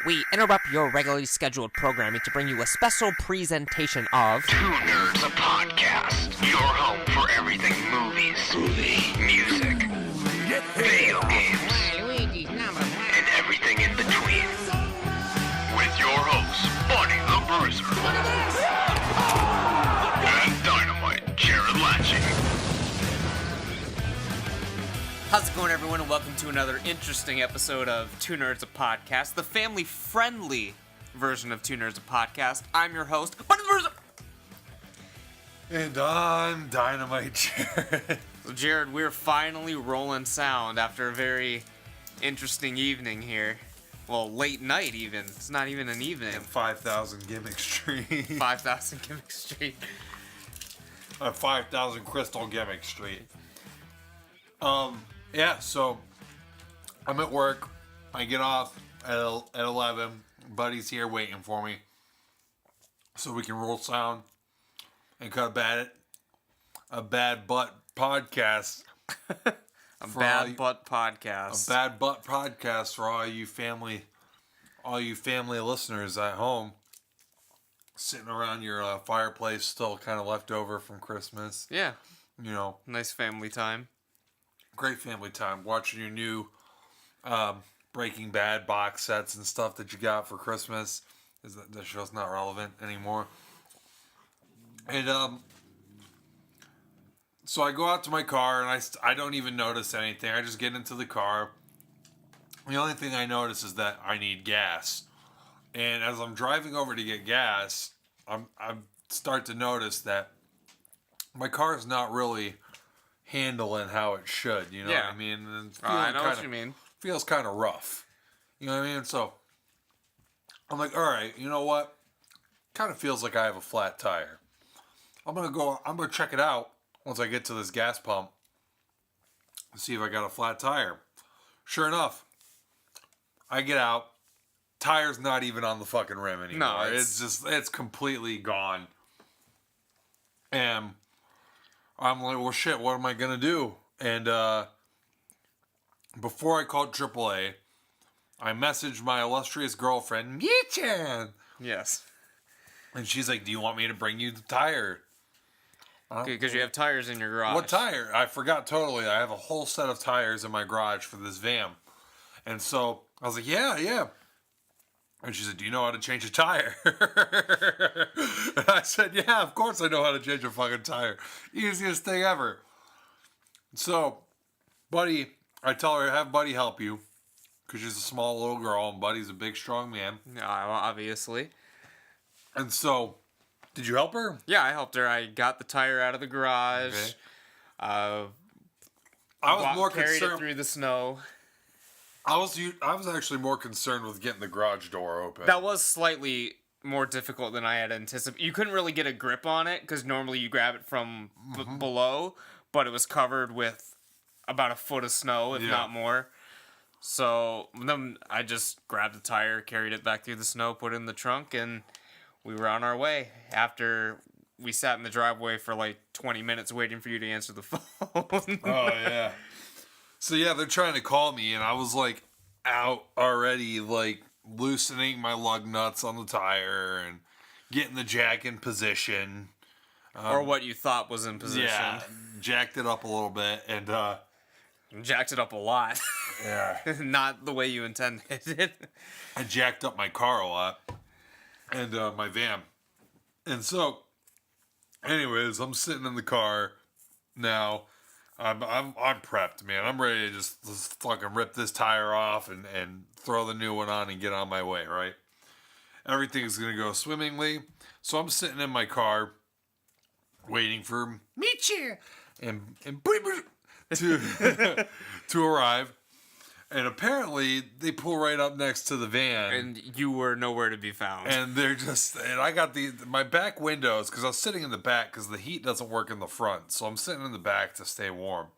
we interrupt your regularly scheduled programming to bring you a special presentation of Two Nerds, a podcast. Your home for everything movies, music, video games, and everything in between. With your hosts, Bunny the Bruiser, and Dynamite Jared Latching. How's it going, everyone, and welcome to another interesting episode of Two Nerds, a Podcast, the family-friendly version of Two Nerds, a Podcast. I'm your host, Bunny the Bruiser. And I'm Dynamite Jared. So, Jared, we're finally rolling sound after a very interesting evening here. Well, late night, even. It's not even an evening. 5,000 Gimmick Street. 5,000 Gimmick Street. 5,000 Crystal Gimmick Street. Yeah, so I'm at work. I get off at 11. Buddy's here waiting for me. So we can roll sound and cut a bad butt podcast. A bad butt podcast. A bad butt podcast for all you family listeners at home. Sitting around your fireplace, still kind of left over from Christmas. Yeah. You know. Nice family time. Great family time. Watching your new Breaking Bad box sets and stuff that you got for Christmas. Is that the show's not relevant anymore? And so I go out to my car and I don't even notice anything. I just get into the car. The only thing I notice is that I need gas. And as I'm driving over to get gas, I start to notice that my car is not really handling how it should, you know what I mean? And I know what you mean. Feels kind of rough. You know what I mean? So I'm like, all right, you know what? Kind of feels like I have a flat tire. I'm gonna check it out once I get to this gas pump and see if I got a flat tire. Sure enough, I get out. Tire's not even on the fucking rim anymore. No, it's completely gone. And I'm like, well, shit, what am I going to do? And before I called AAA, I messaged my illustrious girlfriend, Mie-chan. Yes. And she's like, do you want me to bring you the tire? Because you have tires in your garage. What tire? I forgot totally. I have a whole set of tires in my garage for this van. And so I was like, yeah. And she said, do you know how to change a tire? And I said, yeah, of course I know how to change a fucking tire. Easiest thing ever. So, Buddy, I tell her, have Buddy help you. Because she's a small little girl and Buddy's a big, strong man. Obviously. And so, did you help her? Yeah, I helped her. I got the tire out of the garage. Okay. I was more carried concerned. it through the snow. I was actually more concerned with getting the garage door open. That was slightly more difficult than I had anticipated. You couldn't really get a grip on it because normally you grab it from below, but it was covered with about a foot of snow, if not more. So then I just grabbed the tire, carried it back through the snow, put it in the trunk, and we were on our way. After we sat in the driveway for like 20 minutes waiting for you to answer the phone. Oh, yeah. So, yeah, they're trying to call me, and I was, like, out already, like, loosening my lug nuts on the tire and getting the jack in position. Or what you thought was in position. Yeah, jacked it up a little bit, and, Jacked it up a lot. yeah. Not the way you intended it. I jacked up my car a lot, and, my van. And so, anyways, I'm sitting in the car now. I'm prepped, man. I'm ready to just fucking rip this tire off and throw the new one on and get on my way, right? Everything's gonna go swimmingly. So I'm sitting in my car waiting for Michi and to arrive. And apparently they pull right up next to the van. And you were nowhere to be found. And they're just, and I got my back windows, because I was sitting in the back because the heat doesn't work in the front. So I'm sitting in the back to stay warm.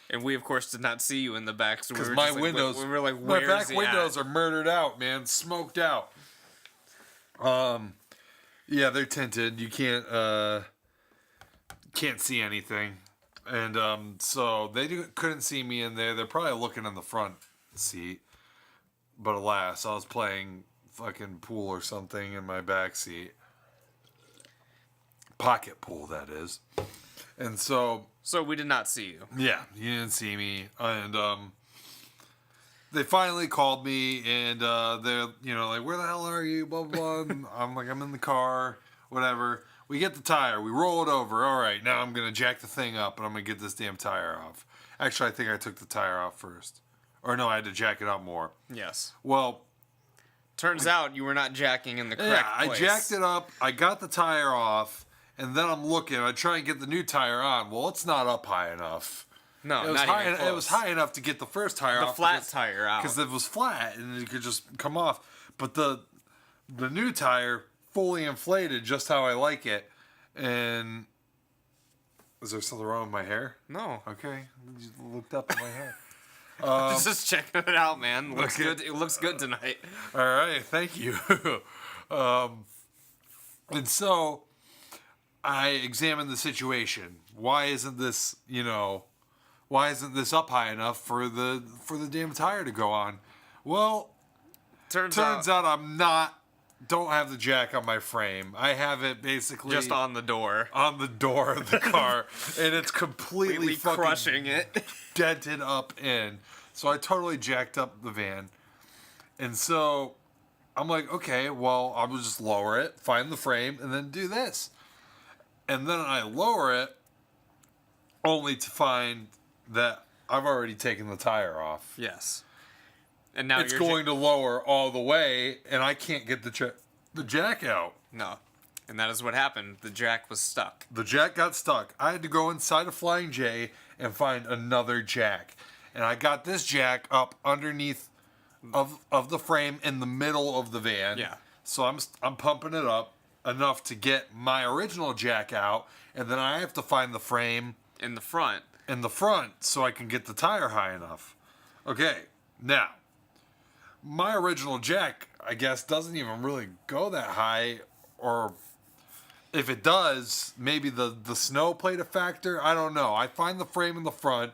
And we, of course, did not see you in the back. So because we were my windows, we were like, my back windows are murdered out, man, smoked out. Yeah, they're tinted. You can't see anything. And so they couldn't see me in there. They're probably looking in the front seat. But alas, I was playing fucking pool or something in my backseat. Pocket pool, that is. And so we did not see you. yeah, you didn't see me. And they finally called me, and they're, like, where the hell are you? Blah, blah, blah. I'm like, I'm in the car, whatever. We get the tire. We roll it over. All right, now I'm going to jack the thing up, and I'm going to get this damn tire off. Actually, I think I took the tire off first. Or no, I had to jack it up more. Yes. Well, turns out you were not jacking in the correct place. I jacked it up. I got the tire off, and then I'm looking. I try and get the new tire on. Well, it's not up high enough. No, it was not high. even close. It was high enough to get the first tire off. The flat tire out. Because it was flat and it could just come off. But the new tire, fully inflated, just how I like it. And is there something wrong with my hair? No. Okay, you looked up at my hair. Just checking it out, man. Looks good. It looks good tonight. All right, thank you. And so I examined the situation. Why isn't this, why isn't this up high enough for the damn tire to go on? Well, turns out I'm don't have the jack on my frame. I have it basically just on the door. On the door of the car, and it's completely fucking crushing it. Dented up in. So I totally jacked up the van. And so I'm like, okay, well, I will just lower it, find the frame, and then do this. And then I lower it only to find that I've already taken the tire off. Yes. And now it's going to lower all the way, and I can't get the jack out. No. And that is what happened. The jack was stuck. The jack got stuck. I had to go inside of Flying J and find another jack. And I got this jack up underneath of the frame in the middle of the van. Yeah. So I'm pumping it up enough to get my original jack out, and then I have to find the frame in the front. So I can get the tire high enough. Okay. Now, my original jack, I guess, doesn't even really go that high, or if it does, maybe the snow played a factor. I don't know. I find the frame in the front,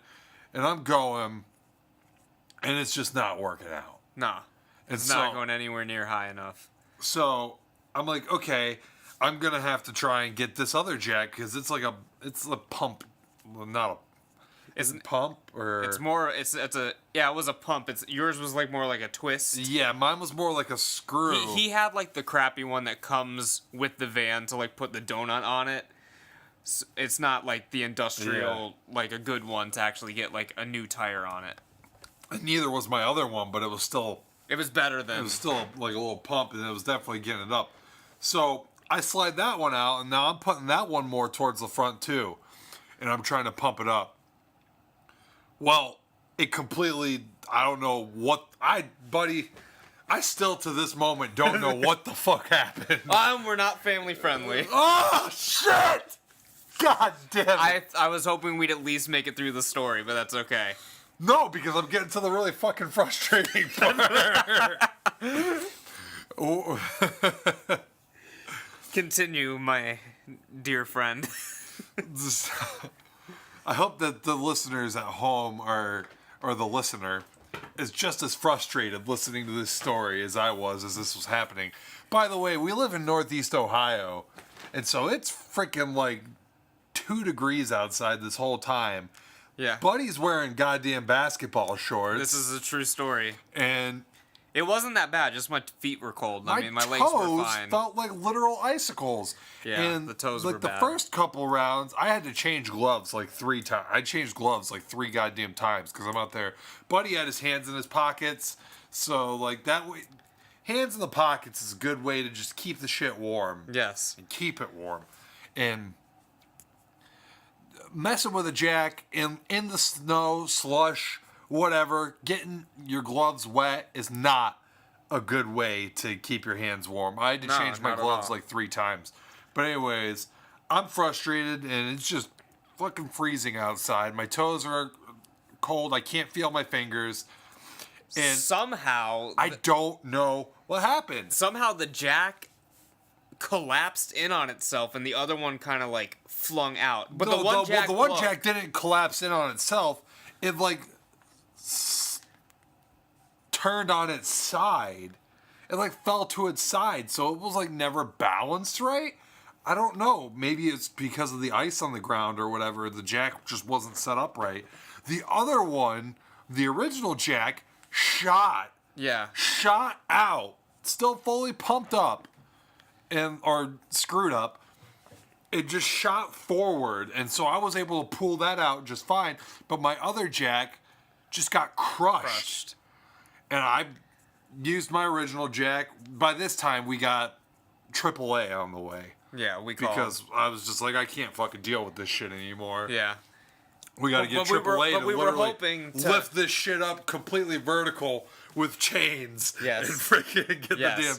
and I'm going, and it's just not working out. Nah. It's not going anywhere near high enough. So I'm like, okay, I'm going to have to try and get this other jack, because it's a pump, not a... Is it pump or? It's more. It was a pump. Yours was like more like a twist. Yeah, mine was more like a screw. He had like the crappy one that comes with the van to like put the donut on it. It's not like the industrial, like a good one to actually get like a new tire on it. And neither was my other one, but it was still. It was better than. It was still like a little pump, and it was definitely getting it up. So I slide that one out, and now I'm putting that one more towards the front too, and I'm trying to pump it up. Well, it completely, I don't know what, buddy, I still to this moment don't know what the fuck happened. We're not family friendly. Oh, shit! God damn it. I was hoping we'd at least make it through the story, but that's okay. No, because I'm getting to the really fucking frustrating part. Continue, my dear friend. I hope that the listeners at home or the listener is just as frustrated listening to this story as I was as this was happening. By the way, we live in Northeast Ohio, and so it's freaking like 2 degrees outside this whole time. Yeah. Buddy's wearing goddamn basketball shorts. This is a true story. And it wasn't that bad. Just my feet were cold. My legs were fine. toes felt like literal icicles. Yeah, and the toes like were the bad. first couple rounds, I had to change gloves like 3 times. I changed gloves like 3 goddamn times because I'm out there. Buddy had his hands in his pockets, so like that way, hands in the pockets is a good way to just keep the shit warm. Yes, and keep it warm, and messing with a jack in the snow, slush, whatever, getting your gloves wet is not a good way to keep your hands warm. I had to change my gloves like 3 times. But anyways, I'm frustrated and it's just fucking freezing outside. My toes are cold. I can't feel my fingers. And somehow I don't know what happened. Somehow the jack collapsed in on itself and the other one kind of like flung out. But the one jack didn't collapse in on itself. It like turned on its side it like fell to its side, so it was like never balanced right. I don't know. Maybe it's because of the ice on the ground or whatever. The jack just wasn't set up right. The other one, the original jack, shot out, still fully pumped up or screwed up. It just shot forward, and so I was able to pull that out just fine. But my other jack just got crushed. And I used my original jack. By this time, we got AAA on the way. Yeah, because I was just like, I can't fucking deal with this shit anymore. Yeah. We got to get AAA to literally to lift this shit up completely vertical with chains. Yes. And freaking get the damn...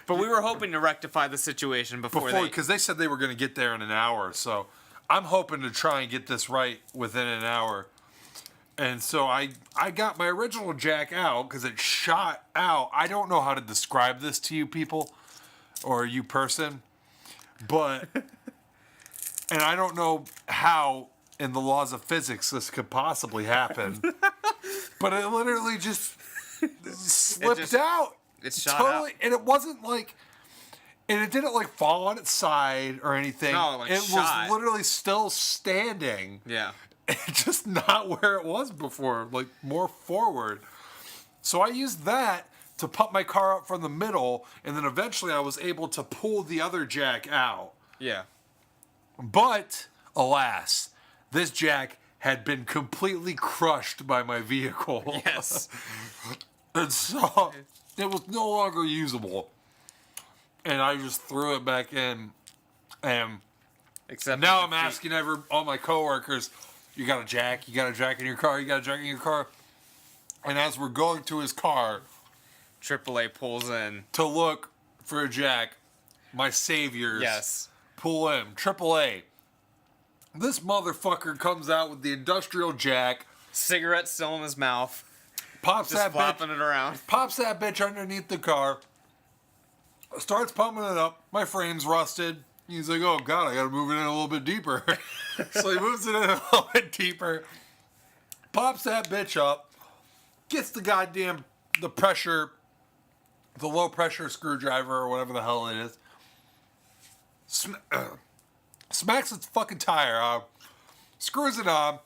But we were hoping to rectify the situation before because they said they were going to get there in an hour. So I'm hoping to try and get this right within an hour. And so I got my original jack out because it shot out. I don't know how to describe this to you people or you person. But, and I don't know how in the laws of physics this could possibly happen, but it literally just slipped out. It shot totally, out. And it wasn't like, and it didn't like fall on its side or anything. No, it was literally still standing. Yeah. Just not where it was before, like more forward. So I used that to pump my car up from the middle, and then eventually I was able to pull the other jack out. Yeah. But, alas, this jack had been completely crushed by my vehicle. Yes. And so, it was no longer usable. And I just threw it back in, and Except now I'm asking all my coworkers, you got a jack? You got a jack in your car? You got a jack in your car? And as we're going to his car... AAA pulls in to look for a jack. My saviors pull in. AAA. This motherfucker comes out with the industrial jack. Cigarette still in his mouth. Pops just that flopping bitch. It around. Pops that bitch underneath the car. Starts pumping it up. My frame's rusted. He's like, oh God, I gotta move it in a little bit deeper. So he moves it in a little bit deeper. Pops that bitch up. Gets the low pressure screwdriver or whatever the hell it is. Smacks its fucking tire off. Screws it on.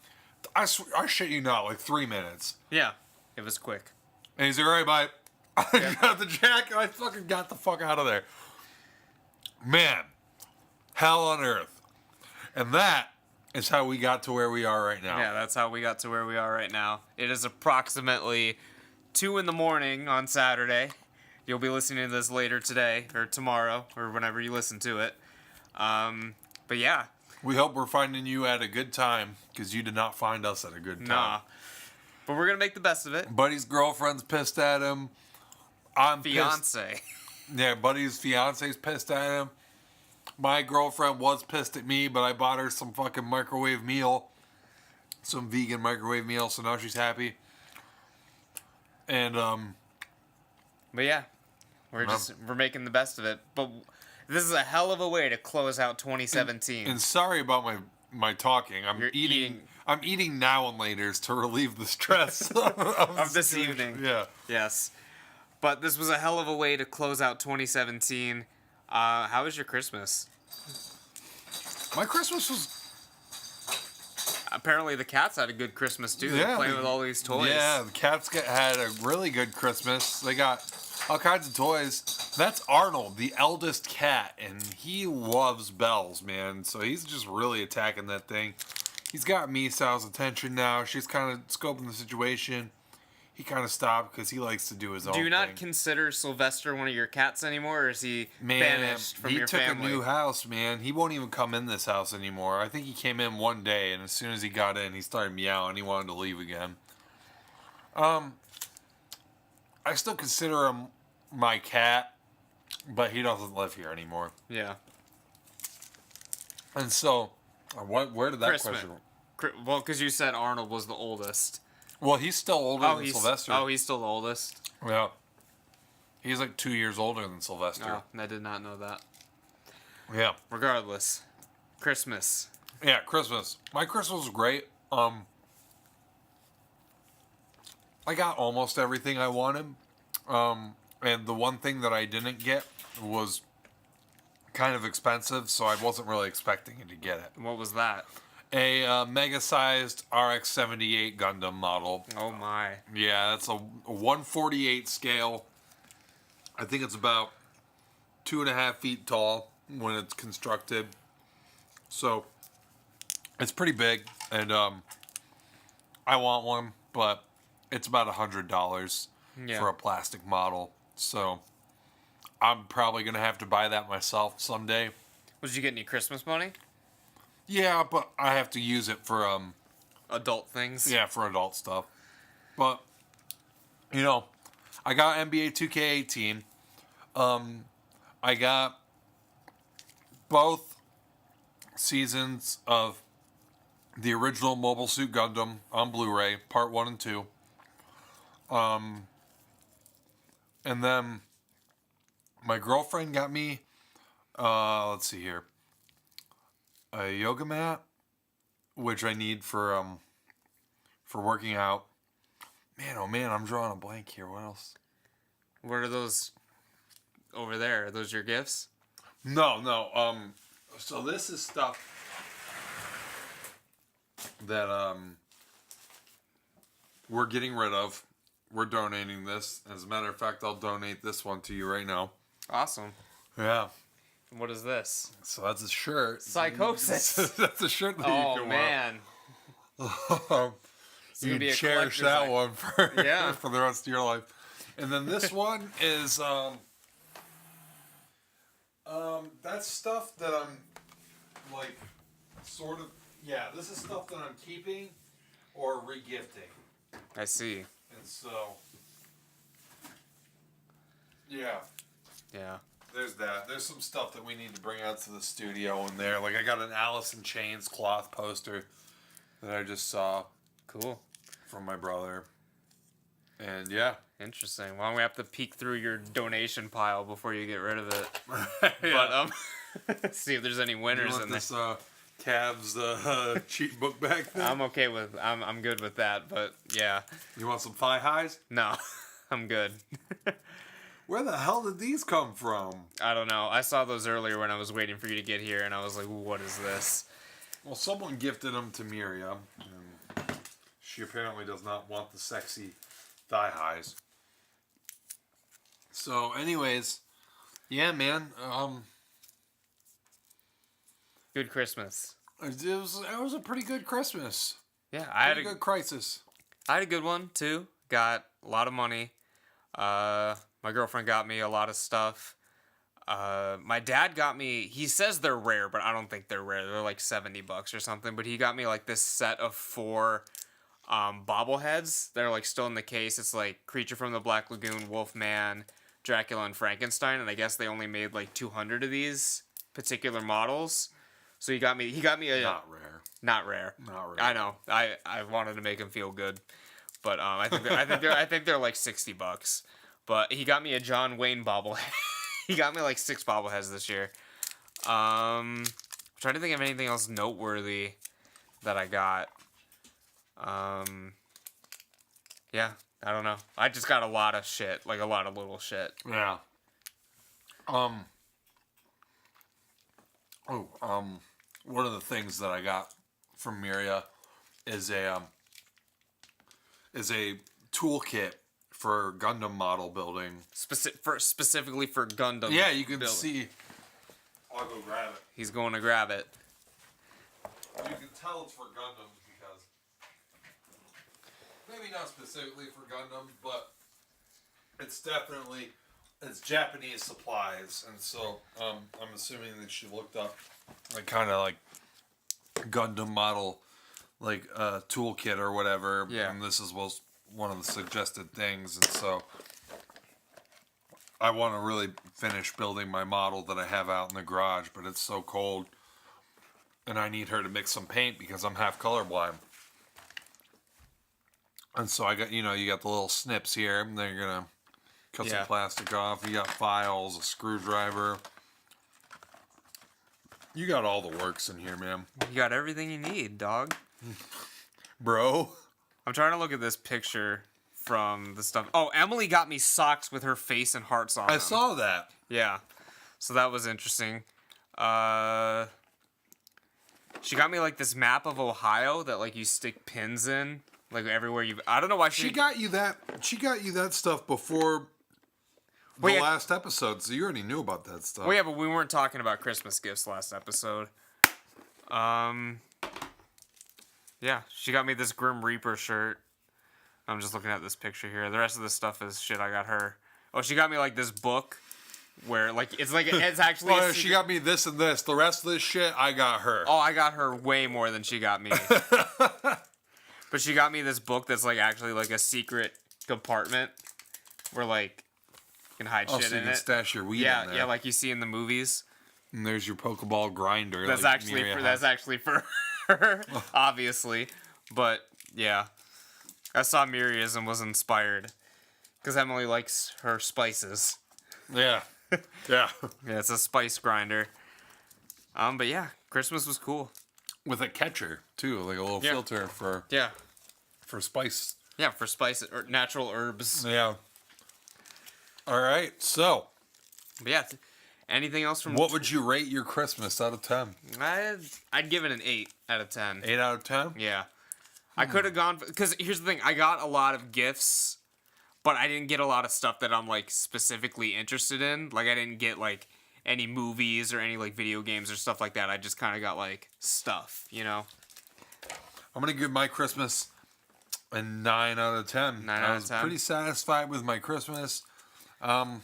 I shit you not, like 3 minutes. Yeah, it was quick. And he's like, all right, bye. I got the jack and I fucking got the fuck out of there. Man, hell on earth. And that is how we got to where we are right now. Yeah, that's how we got to where we are right now. It is approximately 2 a.m. on Saturday. You'll be listening to this later today or tomorrow or whenever you listen to it. But yeah. We hope we're finding you at a good time because you did not find us at a good time. Nah. But we're going to make the best of it. Buddy's girlfriend's pissed at him. I'm Fiance. Pissed. Yeah, Buddy's fiance's pissed at him. My girlfriend was pissed at me, but I bought her some fucking microwave meal. Some vegan microwave meal, so now she's happy. And, But yeah, we're making the best of it. But this is a hell of a way to close out 2017. And sorry about my talking. I'm eating now and laters to relieve the stress of this evening. Yeah. Yes. But this was a hell of a way to close out 2017. How was your Christmas? My Christmas was... Apparently the cats had a good Christmas too. They're playing with all these toys. Yeah, the cats had a really good Christmas. They got all kinds of toys. That's Arnold, the eldest cat, and he loves bells, man. So he's just really attacking that thing. He's got Misao's attention now. She's kind of scoping the situation. He kind of stopped because he likes to do his own thing. Do you not consider Sylvester one of your cats anymore, or is he banished from your family? He took a new house, man. He won't even come in this house anymore. I think he came in one day, and as soon as he got in, he started meowing. He wanted to leave again. I still consider him my cat, but he doesn't live here anymore. Yeah. And so, where did that question... Well, because you said Arnold was the oldest. Well, he's still older than Sylvester. Oh, he's still the oldest? Yeah. He's like 2 years older than Sylvester. Oh, I did not know that. Yeah. Regardless. Christmas. Yeah, Christmas. My Christmas was great. I got almost everything I wanted. And the one thing that I didn't get was kind of expensive, so I wasn't really expecting to get it. What was that? A mega-sized RX-78 Gundam model. Oh my. Yeah, that's a 148 scale. I think it's about 2.5 feet tall when it's constructed. So it's pretty big, and I want one, but it's about $100 for a plastic model. So I'm probably gonna have to buy that myself someday. Did you get any Christmas money? Yeah, but I have to use it for Adult things? yeah, for adult stuff. But you know, I got NBA 2K18. I got both seasons of the original Mobile Suit Gundam on Blu-ray, part 1 and 2. And then my girlfriend got me, let's see here, a yoga mat, which I need for working out. Man, oh man, I'm drawing a blank here. What else? What are those over there? Are those your gifts? No. So this is stuff that we're getting rid of. We're donating this. As a matter of fact, I'll donate this one to you right now. Awesome. Yeah. What is this? So that's a shirt. Psychosis. That's a shirt that you Oh can man. wear. It's You gonna be can a cherish collector's that item. one for Yeah. for the rest of your life. And then this one is that's stuff that I'm like sort of this is stuff that I'm keeping or regifting. I see. And so yeah. Yeah. There's that. There's some stuff that we need to bring out to the studio in there. Like I got an Alice in Chains cloth poster that I just saw Cool. from my brother. And yeah. Interesting. Well, we have to peek through your donation pile before you get rid of it. Yeah. But see if there's any You winners want in there. this Cavs cheat book bag thing? I'm okay with. I'm good with that. But yeah, You want some thigh highs? no, I'm good. Where the hell did these come from? I don't know. I saw those earlier when I was waiting for you to get here, and I was like, "What is this?" Well, someone gifted them to Miriam. And she apparently does not want the sexy thigh highs. So, anyways, yeah, man. Good Christmas. It was a pretty good Christmas. Yeah, I had Pretty a good crisis. I had a good one too. Got a lot of money. My girlfriend got me a lot of stuff. My dad got me. He says they're rare, but I don't think they're rare. They're like $70 or something. But he got me like this set of 4 bobbleheads. They're like still in the case. It's like Creature from the Black Lagoon, Wolfman, Dracula, and Frankenstein. And I guess they only made like 200 of these particular models. So he got me a Not rare. not rare. Not rare. I know. I wanted to make him feel good, but I think they're like $60. But he got me a John Wayne bobblehead. He got me like 6 bobbleheads this year. I'm trying to think of anything else noteworthy that I got. Yeah, I don't know. I just got a lot of shit, like a lot of little shit. Yeah. One of the things that I got from Miria is a toolkit for Gundam model building. Specifically for Gundam. Yeah, you can building. see. I'll go grab it. He's going to grab it. You can tell it's for Gundams because maybe not specifically for Gundams, but it's Japanese supplies, and so I'm assuming that she looked up like kind of like Gundam model like toolkit or whatever. Yeah. And this was one of the suggested things, and so I want to really finish building my model that I have out in the garage, but it's so cold, and I need her to mix some paint because I'm half colorblind. And so I got, you got the little snips here, and then you're gonna cut some plastic off. You got files, a screwdriver. You got all the works in here, man. You got everything you need, dog. Bro. I'm trying to look at this picture from the stuff. Oh, Emily got me socks with her face and hearts on them. I saw that. Yeah. So that was interesting. She got me like this map of Ohio that like you stick pins in, like everywhere you. I don't know why She got you that. She got you that stuff before the last episode, so you already knew about that stuff. Well, yeah, but we weren't talking about Christmas gifts last episode. Yeah, she got me this Grim Reaper shirt. I'm just looking at this picture here. The rest of this stuff is shit I got her. Oh, she got me like this book. Where it's actually. Well, she got me this and this. The rest of this shit, I got her. Oh, I got her way more than she got me. But she got me this book that's like actually like a secret compartment where like you can hide shit so you in can it. Stash your weed in there. Yeah, like you see in the movies. And there's your Pokeball grinder. That's like actually for her, obviously. But yeah, I saw Miria's and was inspired because Emily likes her spices. Yeah. Yeah. Yeah, it's a spice grinder. But yeah, Christmas was cool. With a catcher too, like a little filter for spice. Yeah, for spices or natural herbs. Yeah. All right. So, But yeah, anything else from? what would you rate your Christmas out of 10? I'd give it an 8 out of 10. 8 out of 10? Yeah, I could have gone because here's the thing: I got a lot of gifts. But I didn't get a lot of stuff that I'm, like, specifically interested in. Like, I didn't get, like, any movies or any, like, video games or stuff like that. I just kind of got, like, stuff, you know? I'm going to give my Christmas a 9 out of 10. 9 I out was of 10. pretty satisfied with my Christmas. Like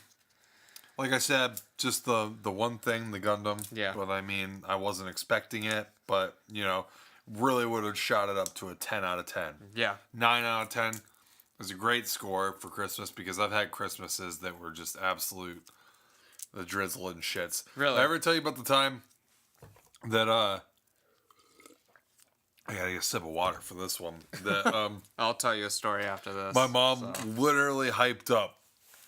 I said, just the one thing, the Gundam. Yeah. But, I mean, I wasn't expecting it. But, you know, really would have shot it up to a 10 out of 10. Yeah. 9 out of 10. It was a great score for Christmas because I've had Christmases that were just absolute the drizzle and shits. Really? Did I ever tell you about the time that I gotta get a sip of water for this one. That I'll tell you a story after this. my mom literally hyped up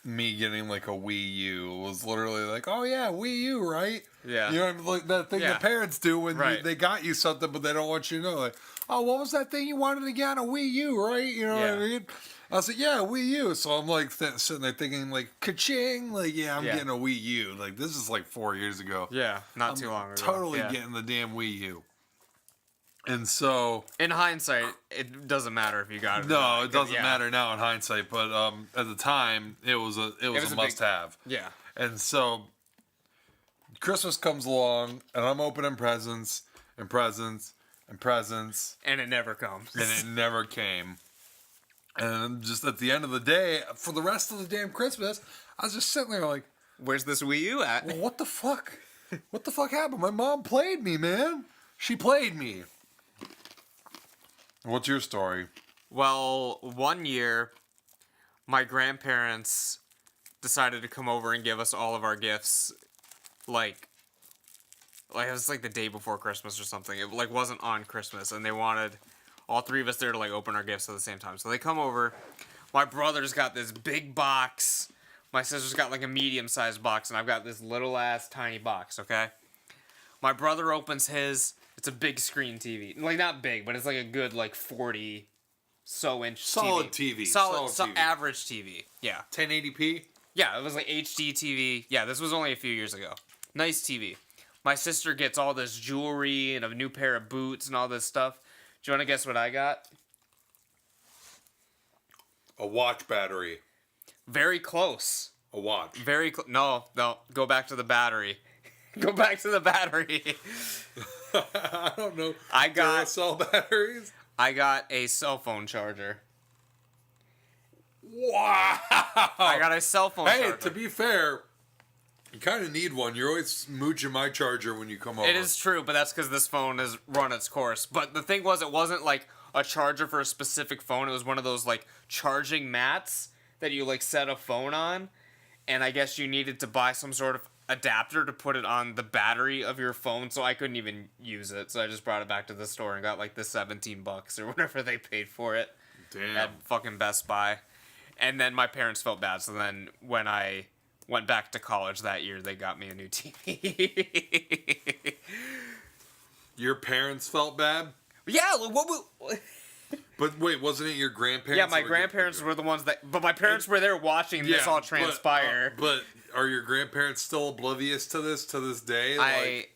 me getting like a Wii U. It was literally like, oh yeah, Wii U, right? Yeah. You know, like that thing that parents do when they got you something, but they don't want you to know. Like, oh, what was that thing you wanted to get on a Wii U, right? You know what I mean? I was like, yeah, Wii U. So I'm like sitting there thinking, like, ka-ching. Like, yeah, I'm getting a Wii U. Like, this is like 4 years ago. Yeah, not too long ago. Totally getting the damn Wii U. And so... In hindsight, it doesn't matter if you got it. No, it doesn't matter now in hindsight. But at the time, it was a must-have. Yeah. And so Christmas comes along, and I'm opening presents and presents and presents. And it never comes. And it never came. And just at the end of the day, for the rest of the damn Christmas, I was just sitting there like, where's this Wii U at? well, what the fuck? What the fuck happened? My mom played me, man. She played me. What's your story? Well, one year, my grandparents decided to come over and give us all of our gifts, like it was like the day before Christmas or something. It like wasn't on Christmas, and they wanted all three of us there to like open our gifts at the same time. So they come over. My brother's got this big box. My sister's got like a medium-sized box, and I've got this little-ass tiny box, okay? My brother opens his. It's a big screen TV. Like, not big, but it's like a good, like, 40-inch Solid TV. Solid TV. Average TV. Yeah. 1080p? Yeah, it was like HD TV. Yeah, this was only a few years ago. Nice TV. My sister gets all this jewelry and a new pair of boots and all this stuff. Do you want to guess what I got? A watch battery. Very close. A watch. No, go back to the battery. Go back to the battery. I don't know. I got Duracell batteries. I got a cell phone charger. Wow. I got a cell phone charger. Hey, to be fair, you kind of need one. You're always mooching my charger when you come over. It is true, but that's because this phone has run its course. But the thing was, it wasn't like a charger for a specific phone. It was one of those like charging mats that you like set a phone on. And I guess you needed to buy some sort of adapter to put it on the battery of your phone, so I couldn't even use it. So I just brought it back to the store and got like the $17 or whatever they paid for it. Damn. At fucking Best Buy. And then my parents felt bad, so then when I went back to college that year, they got me a new TV. Your parents felt bad? Yeah, what But wait, wasn't it your grandparents? Yeah, my grandparents were the ones that... But my parents were there watching this all transpire. But are your grandparents still oblivious to this day?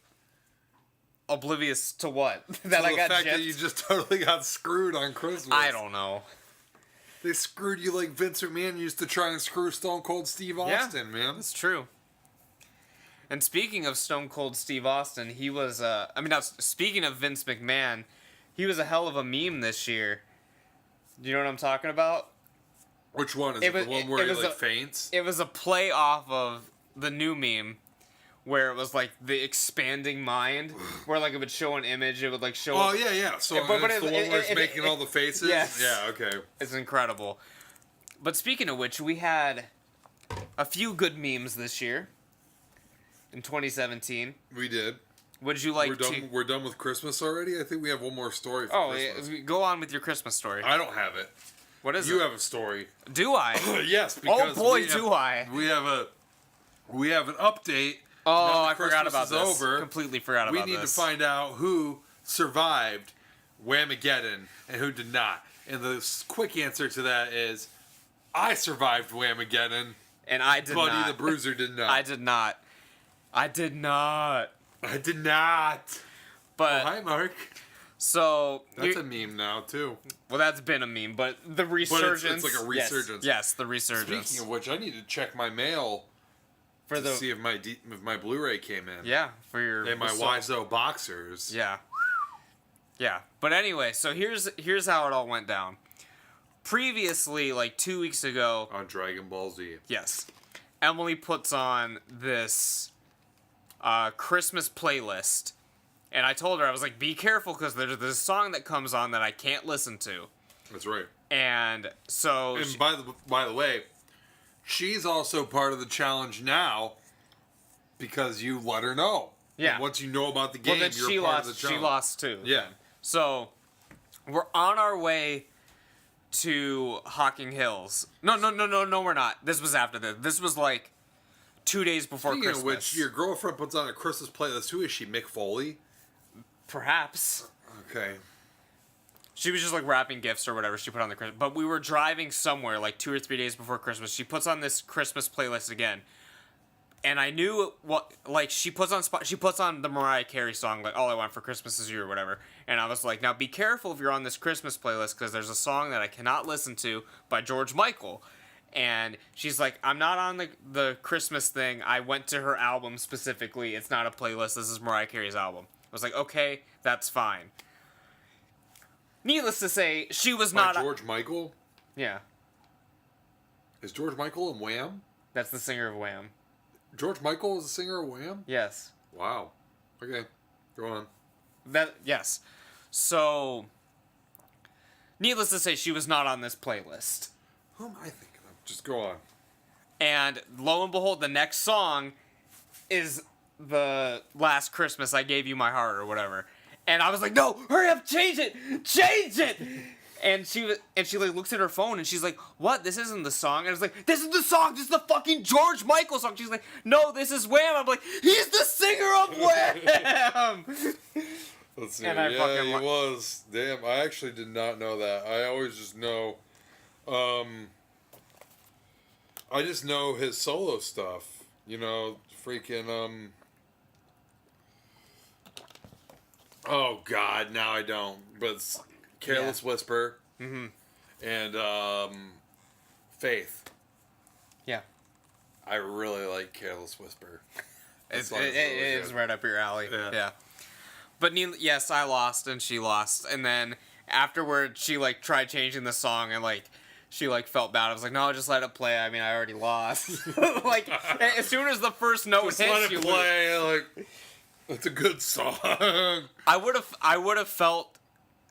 Oblivious to what? That I got the fact gypped? that you just totally got screwed on Christmas. I don't know. They screwed you like Vince McMahon used to try and screw Stone Cold Steve Austin, man. That's true. And speaking of Stone Cold Steve Austin, he was... speaking of Vince McMahon, he was a hell of a meme this year. Do you know what I'm talking about? Which one? Is it the one where he faints? It was a play off of the new meme, where it was like the expanding mind, where like it would show an image, it would like show... Oh, yeah. So it's the one where it's making all the faces? Yes. Yeah, okay. It's incredible. But speaking of which, we had a few good memes this year, in 2017. We did. Would you like We're done with Christmas already? I think we have one more story for Christmas. Yeah, go on with your Christmas story. I don't have it. What is it? You have a story. Do I? Yes, because do I. We have an update. Oh, I forgot about this. Over. Completely forgot about this. We need to find out who survived Whamageddon and who did not. And the quick answer to that is, I survived Whamageddon. And I did not. Buddy the Bruiser did not. I did not. But hi, Mark. So that's a meme now too. Well, that's been a meme, but the resurgence. But it's like a resurgence. Yes, the resurgence. Speaking of which, I need to check my mail to see if my Blu-ray came in. Yeah, for your and my Wiseau boxers. Yeah. But anyway, so here's how it all went down. Previously, like 2 weeks ago, on Dragon Ball Z. Yes, Emily puts on this Christmas playlist. And I told her, I was like, be careful, because there's this song that comes on that I can't listen to. That's right. And so... And by the way, she's also part of the challenge now, because you let her know. Yeah. And once you know about the game, you're part of the challenge. She lost too. Yeah. Then. So, we're on our way to Hocking Hills. No, we're not. This was after this. This was like 2 days before Christmas. Speaking of which, your girlfriend puts on a Christmas playlist. Who is she, Mick Foley? Perhaps. Okay. She was just like wrapping gifts or whatever she put on the Christmas. But we were driving somewhere like 2 or 3 days before Christmas. She puts on this Christmas playlist again. And I knew what, like, she puts on the Mariah Carey song, like, All I Want for Christmas Is You or whatever. And I was like, now be careful if you're on this Christmas playlist, because there's a song that I cannot listen to by George Michael. And she's like, I'm not on the Christmas thing. I went to her album specifically. It's not a playlist. This is Mariah Carey's album. I was like, okay, that's fine. Needless to say, she was not... George Michael? Yeah. Is George Michael in Wham? That's the singer of Wham. George Michael is the singer of Wham? Yes. Wow. Okay. Go on. Yes. So, needless to say, she was not on this playlist. Who am I thinking of? Just go on. And lo and behold, the next song is the Last Christmas I Gave You My Heart or whatever. And I was like, no, hurry up, change it! And she like looks at her phone and she's like, what? This isn't the song. And I was like, this is the song. This is the fucking George Michael song. She's like, no, this is Wham. I'm like, he's the singer of Wham. Let's see. And he was. Damn, I actually did not know that. I always just know. I just know his solo stuff. You know, freaking. Oh God, now I don't. But it's Careless Whisper. Mm-hmm. And Faith. Yeah. I really like Careless Whisper. It is right up your alley. Yeah. But yes, I lost and she lost. And then afterward, she like tried changing the song and like she like felt bad. I was like, no, just let it play. I mean, I already lost. Like as soon as the first note just hits, let it play. Like it's a good song. I would have felt,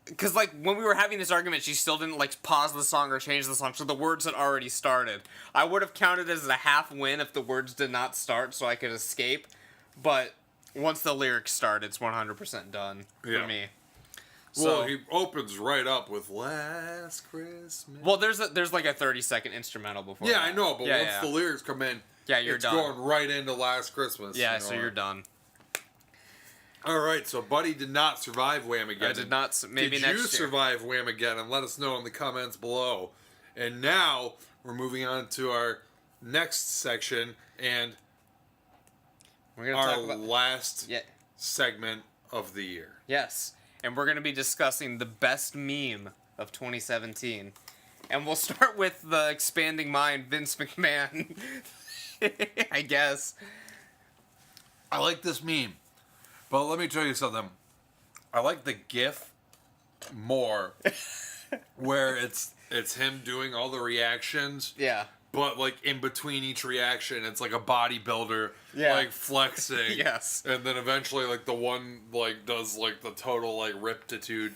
because like when we were having this argument, she still didn't like pause the song or change the song, so the words had already started. I would have counted it as a half win if the words did not start, so I could escape. But once the lyrics start, it's 100% done for me. So, well, he opens right up with Last Christmas. Well, there's like a 30-second instrumental before. Yeah, that. I know, but once the lyrics come in, you're it's done. going right into Last Christmas. Yeah, so you're done. All right, so Buddy did not survive Whamageddon. I did not. Maybe did next you year. survive Whamageddon? Let us know in the comments below. And now we're moving on to our next section and We're gonna our talk about last segment of the year. Yes, and we're gonna be discussing the best meme of 2017, and we'll start with the expanding mind, Vince McMahon. I guess. I like this meme, but let me tell you something. I like the GIF more, where it's him doing all the reactions. Yeah. But like in between each reaction, it's like a bodybuilder like flexing. Yes. And then eventually like the one like does like the total like riptitude.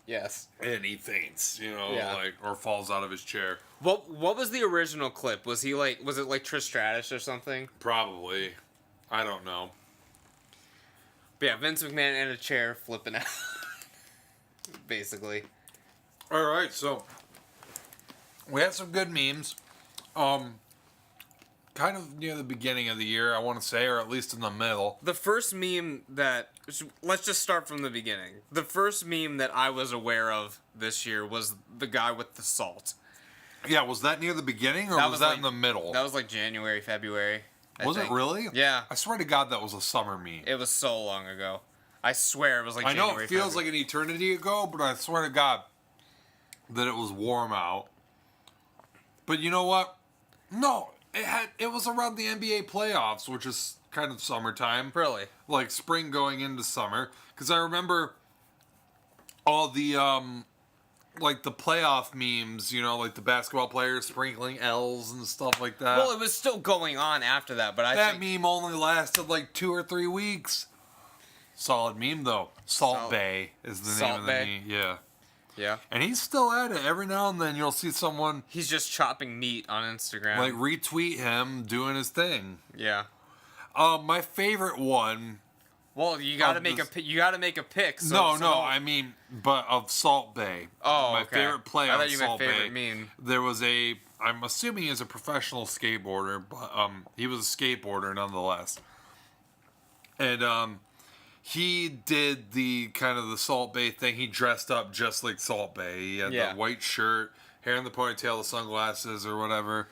Yes. And he faints, you know, Yeah. like or falls out of his chair. What was the original clip? Was it like Trish Stratus or something? Probably. I don't know. But yeah, Vince McMahon in a chair flipping out. Basically. Alright, so we had some good memes. Kind of near the beginning of the year, I want to say, or at least in the middle. The first meme that... Let's just start from the beginning. The first meme that I was aware of this year was the guy with the salt. Yeah, was that near the beginning, or was that like, in the middle? That was like January, February. Was it really? Yeah. I swear to God that was a summer meme. It was so long ago. I swear it was like January, I know it feels like an eternity ago, but I swear to God that it was warm out. But you know what? No, it was around the NBA playoffs, which is kind of summertime. Really? Like spring going into summer. Because I remember all the, like the playoff memes, you know, like the basketball players sprinkling L's and stuff like that. Well, it was still going on after that, but that meme only lasted like 2 or 3 weeks. Solid meme, though. Salt Bay is the name of the meme. Yeah. Yeah. And he's still at it. Every now and then you'll see someone... He's just chopping meat on Instagram. Like, retweet him doing his thing. Yeah. My favorite one... Well, you gotta make a pick. So, no, I mean, but of Salt Bay. Oh, my favorite play on Salt Bay. Favorite meme. There was I'm assuming he's a professional skateboarder, but he was a skateboarder nonetheless. And he did the kind of the Salt Bay thing. He dressed up just like Salt Bay. He had the white shirt, hair in the ponytail, the sunglasses or whatever.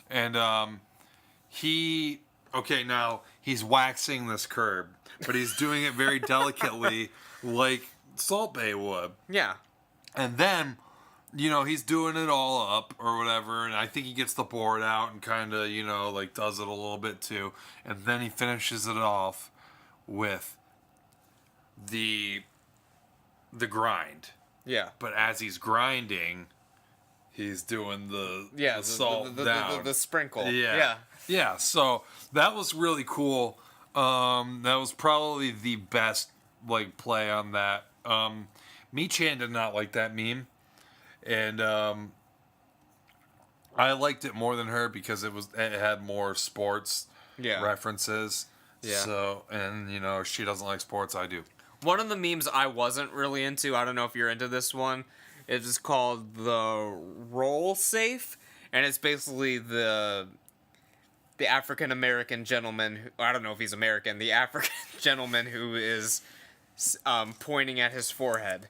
And now he's waxing this curb, but he's doing it very delicately like Salt Bay would. Yeah. And then, you know, he's doing it all up or whatever, and I think he gets the board out and kind of, you know, like does it a little bit too. And then he finishes it off with the grind. Yeah. But as he's grinding, he's doing the salt down. The sprinkle. Yeah. Yeah, so that was really cool. That was probably the best like play on that. Mi-chan did not like that meme. And I liked it more than her because it had more sports references. Yeah. So, and you know, she doesn't like sports, I do. One of the memes I wasn't really into, I don't know if you're into this one, it is called the Roll Safe, and it's basically the African American gentleman who, I don't know if he's American, the African gentleman who is pointing at his forehead.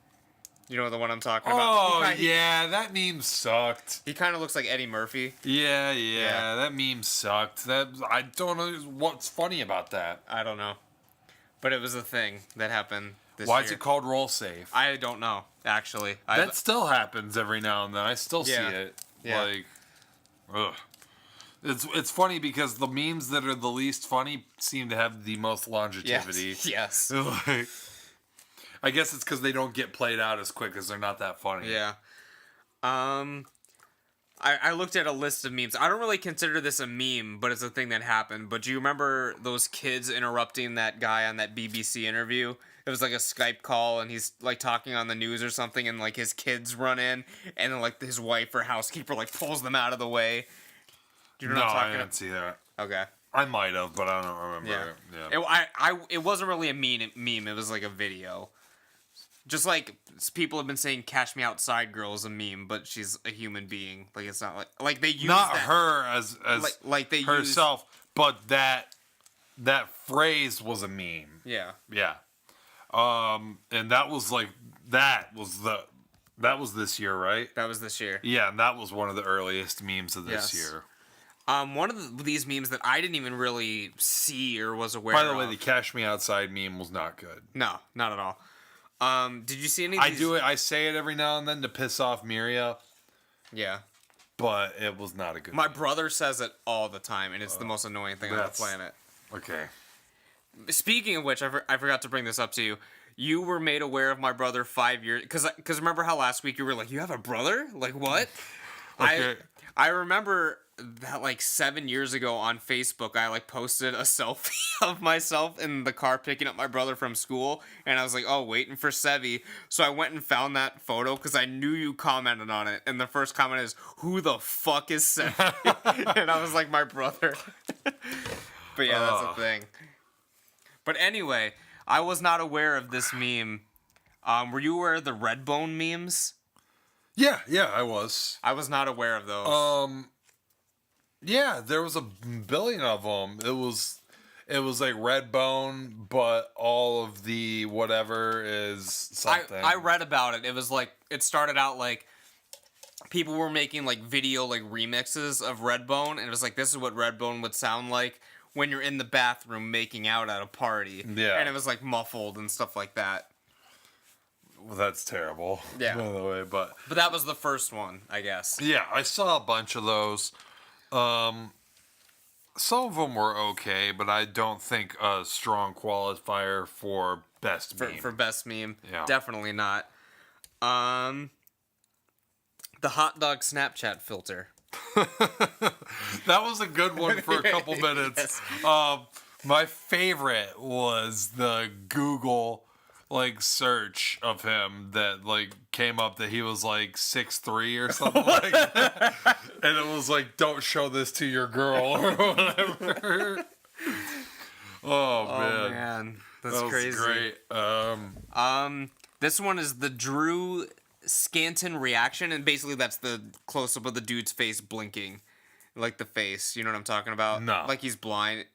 You know the one I'm talking about? Oh, yeah, that meme sucked. He kind of looks like Eddie Murphy. Yeah, that meme sucked. I don't know what's funny about that. I don't know. But it was a thing that happened this year. Why is it called Roll Safe? I don't know, actually. That still happens every now and then. I still see it. Yeah. Like, ugh. It's funny because the memes that are the least funny seem to have the most longevity. Yes. Like, I guess it's because they don't get played out as quick as they're not that funny. Yeah. I looked at a list of memes. I don't really consider this a meme, but it's a thing that happened. But do you remember those kids interrupting that guy on that BBC interview? It was like a Skype call, and he's like talking on the news or something, and like his kids run in, and then like his wife or housekeeper like pulls them out of the way. Do you know what I'm talking about? I didn't see that. Okay. I might have, but I don't remember. Yeah. It wasn't really a meme. It was like a video. Just like people have been saying, "Cash Me Outside" girl is a meme, but she's a human being. Like it's not like they use not that. her as like they herself, but that phrase was a meme. Yeah. Yeah. And that was this year, right? That was this year. Yeah, and that was one of the earliest memes of this year. One of these memes that I didn't even really see or was aware By of. the way, the Cash Me Outside meme was not good. No, not at all. Did you see any of these? I do it. I say it every now and then to piss off Miria. Yeah. But it was not a good My meme. brother says it all the time, and it's the most annoying thing on the planet. Okay. Speaking of which, I forgot to bring this up to you. You were made aware of my brother 5 years... Because remember how last week you were like, you have a brother? Like, what? Okay. I remember that, like, 7 years ago on Facebook, I, like, posted a selfie of myself in the car picking up my brother from school, and I was like, oh, waiting for Sevi. So I went and found that photo, because I knew you commented on it, and the first comment is, who the fuck is Sevi? And I was like, my brother. But yeah, that's the thing. But anyway, I was not aware of this meme. Were you aware of the Redbone memes? Yeah, I was. I was not aware of those. Yeah, there was a billion of them. It was like Redbone, but all of the whatever is something. I read about it. It was like, it started out like people were making like video like remixes of Redbone, and it was like, this is what Redbone would sound like when you're in the bathroom making out at a party. Yeah. And it was like muffled and stuff like that. Well, that's terrible. Yeah. By the way, but that was the first one, I guess. yeah, I saw a bunch of those. Some of them were okay, but I don't think a strong qualifier for best meme. For best meme. Yeah. Definitely not. The hot dog Snapchat filter. That was a good one for a couple minutes. Yes. My favorite was the Google like search of him that like came up that he was like 6'3" or something like that. And it was like, don't show this to your girl or whatever. Oh man. That's crazy. Great. This one is the Drew Scanton reaction, and basically that's the close-up of the dude's face blinking. Like the face, you know what I'm talking about? No. Like he's blonde,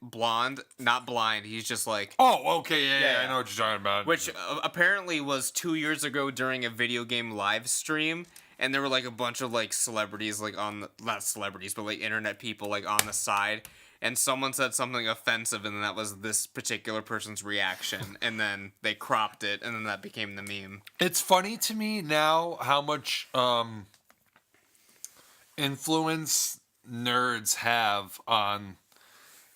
not blind, he's just like... Oh, okay, yeah, Yeah. I know what you're talking about. Which apparently was 2 years ago during a video game live stream, and there were like a bunch of like celebrities, like on the... Not celebrities, but like internet people like on the side, and someone said something offensive, and that was this particular person's reaction, and then they cropped it, and then that became the meme. It's funny to me now how much influence nerds have on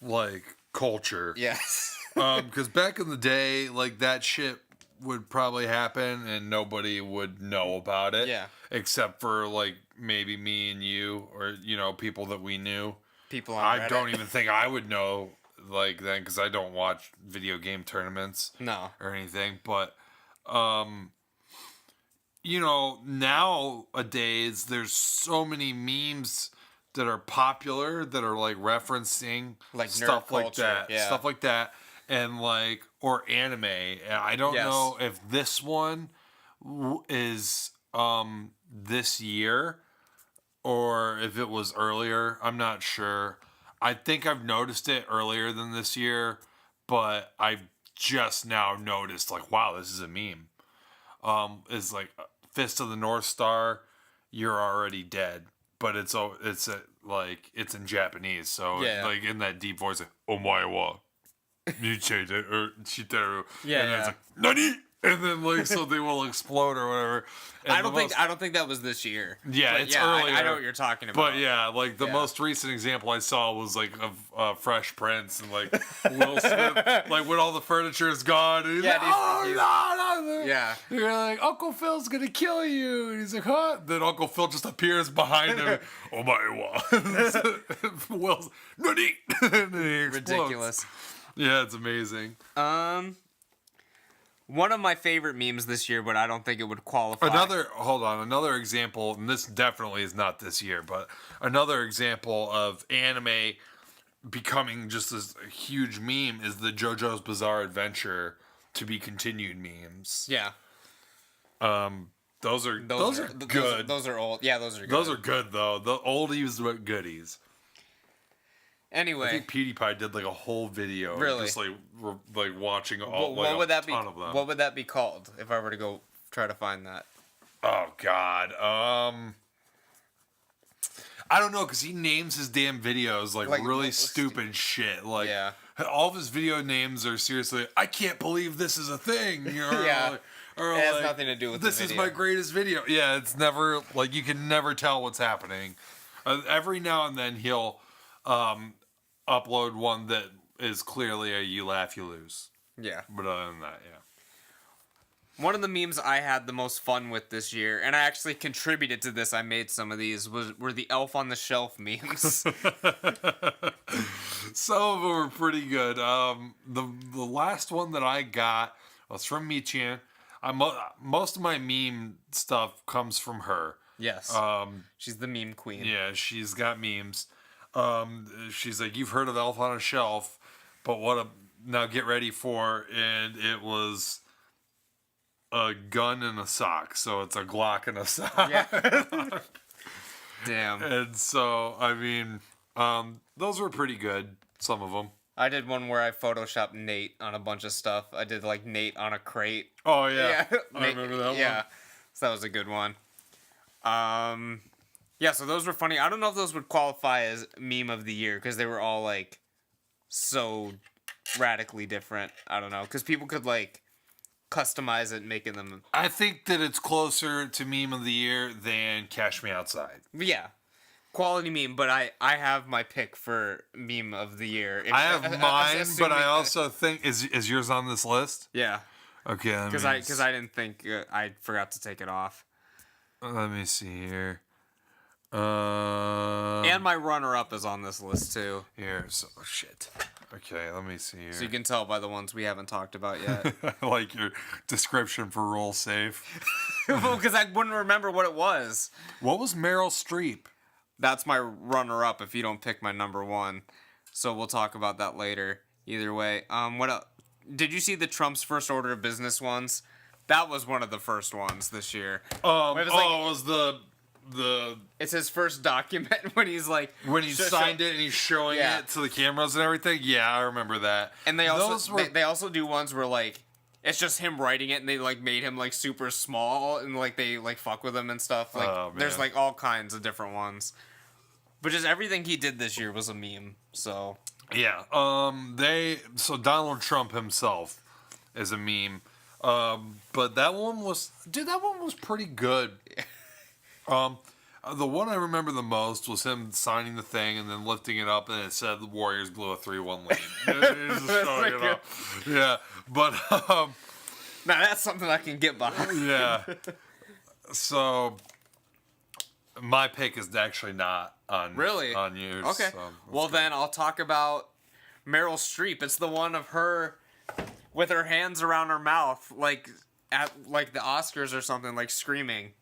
like culture. Yes. Because back in the day, like that shit would probably happen and nobody would know about it. Yeah. Except for like maybe me and you, or you know, people that we knew. People on I Reddit. don't even think I would know like then, because I don't watch video game tournaments. No. Or anything. But you know, nowadays there's so many memes that are popular that are like referencing Like stuff nerd like culture, that, yeah. stuff like that, and like or anime. And I don't Yes. know if this one is this year or if it was earlier. I'm not sure. I think I've noticed it earlier than this year, but I've just now noticed like, wow, this is a meme. It's like Fist of the North Star, you're already dead. But it's in Japanese, so Yeah. like in that deep voice, like, omae wa michite or shiteru. Yeah, And then yeah. it's like, nani? And then like so they will explode or whatever. And I don't think that was this year. Yeah, But it's yeah, earlier. I know what you're talking about. But yeah, like the Yeah. most recent example I saw was like of Fresh Prince and like Will Smith, like when all the furniture is gone. And he's Yeah, like, and he's- no. Yeah. You're like, Uncle Phil's gonna kill you. And he's like, huh? Then Uncle Phil just appears behind him. Oh my god. Will's nani? And then he explodes. Ridiculous. Yeah, it's amazing. One of my favorite memes this year, but I don't think it would qualify. Another example, and this definitely is not this year, but another example of anime becoming just this huge meme is the JoJo's Bizarre Adventure to be continued memes. Yeah. Those are good. Those are old. Yeah, those are good. Those are good though. The oldies but goodies. Anyway. I think PewDiePie did like a whole video. Really? Just like watching all What would that be? ton of them. What would that be called if I were to go try to find that? Oh, God. I don't know, because he names his damn videos like really stupid shit. Like, all of his video names are seriously, I can't believe this is a thing. You know, Yeah. Or it has nothing to do with this the is video. my greatest video. Yeah, it's never, like, you can never tell what's happening. Every now and then he'll upload one that is clearly a you laugh, you lose. Yeah. But other than that, yeah. One of the memes I had the most fun with this year, and I actually contributed to this, I made some of these, were the Elf on the Shelf memes. Some of them were pretty good. The last one that I got was from Michan. Most of my meme stuff comes from her. Yes. She's the meme queen. Yeah, she's got memes. She's like, you've heard of Elf on a Shelf, but now get ready for, and it was a gun and a sock. So it's a Glock and a sock. Yeah. Damn. And so, I mean, those were pretty good, some of them. I did one where I photoshopped Nate on a bunch of stuff. I did like Nate on a crate. Oh, yeah. I Nate, remember that one. Yeah. So that was a good one. Yeah, so those were funny. I don't know if those would qualify as meme of the year because they were all like so radically different. I don't know, because people could like customize it, making them. I think that it's closer to meme of the year than Cash Me Outside. Yeah, quality meme. But I have my pick for meme of the year. I have mine, but I also think is yours on this list? Yeah. Okay. Because I didn't think I forgot to take it off. Let me see here. And my runner-up is on this list too. Here, so shit. Okay, let me see here. So you can tell by the ones we haven't talked about yet. I like your description for Roll Safe. Well, because I wouldn't remember what it was. What was Meryl Streep? That's my runner-up if you don't pick my number one. So we'll talk about that later. Either way. What else? Did you see the Trump's First Order of Business ones? That was one of the first ones this year. It was the It's his first document when he's like when he signed it and he's showing it to the cameras and everything. Yeah, I remember that. And they also they also do ones where like it's just him writing it and they like made him like super small and like they like fuck with him and stuff. Like there's like all kinds of different ones. But just everything he did this year was a meme. So yeah, Donald Trump himself is a meme. But that one was pretty good. The one I remember the most was him signing the thing and then lifting it up and it said the Warriors blew a 3-1 lead. Just showing it up. Yeah, but now that's something I can get behind. Yeah. So my pick is actually not on on yours. Okay. So well, then I'll talk about Meryl Streep. It's the one of her with her hands around her mouth, like at like the Oscars or something, like screaming.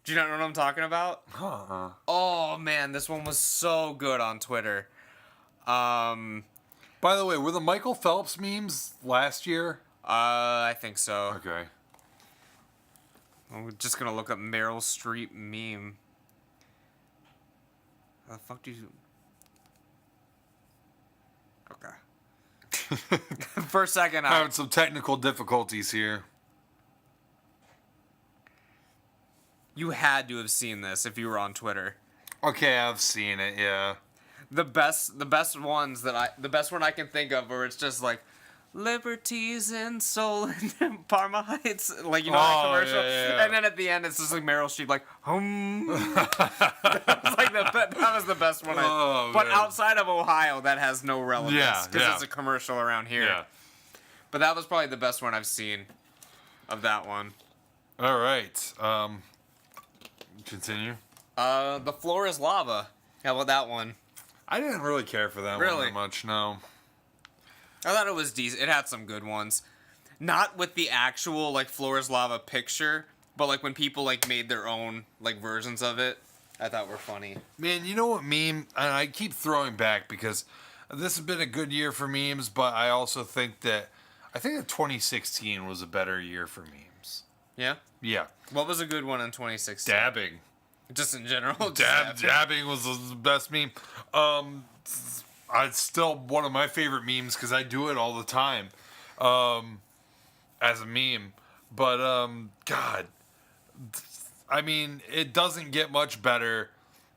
Do you not know what I'm talking about? Oh man, this one was so good on Twitter. By the way, were the Michael Phelps memes last year? I think so. Okay. I'm just gonna look up Meryl Streep meme. How the fuck do you? Okay. For a second, Having some technical difficulties here. You had to have seen this if you were on Twitter. Okay, I've seen it. Yeah. The best one I can think of where it's just like liberties and soul in Parma Heights, like you know that commercial, yeah. And then at the end it's just like Meryl Streep like that was the best one. But outside of Ohio, that has no relevance because it's a commercial around here. Yeah. But that was probably the best one I've seen of that one. All right. Continue. The floor is lava. How about that one? I didn't really care for that one that much, no. I thought it was decent. It had some good ones. Not with the actual, like, floor is lava picture, but, like, when people, like, made their own, like, versions of it, I thought were funny. Man, you know what meme? And I keep throwing back because this has been a good year for memes, but I also think that 2016 was a better year for memes. Yeah? Yeah. What was a good one in 2016? Dabbing. Just in general? Dabbing was the best meme. it's still one of my favorite memes because I do it all the time, as a meme. But God, I mean, it doesn't get much better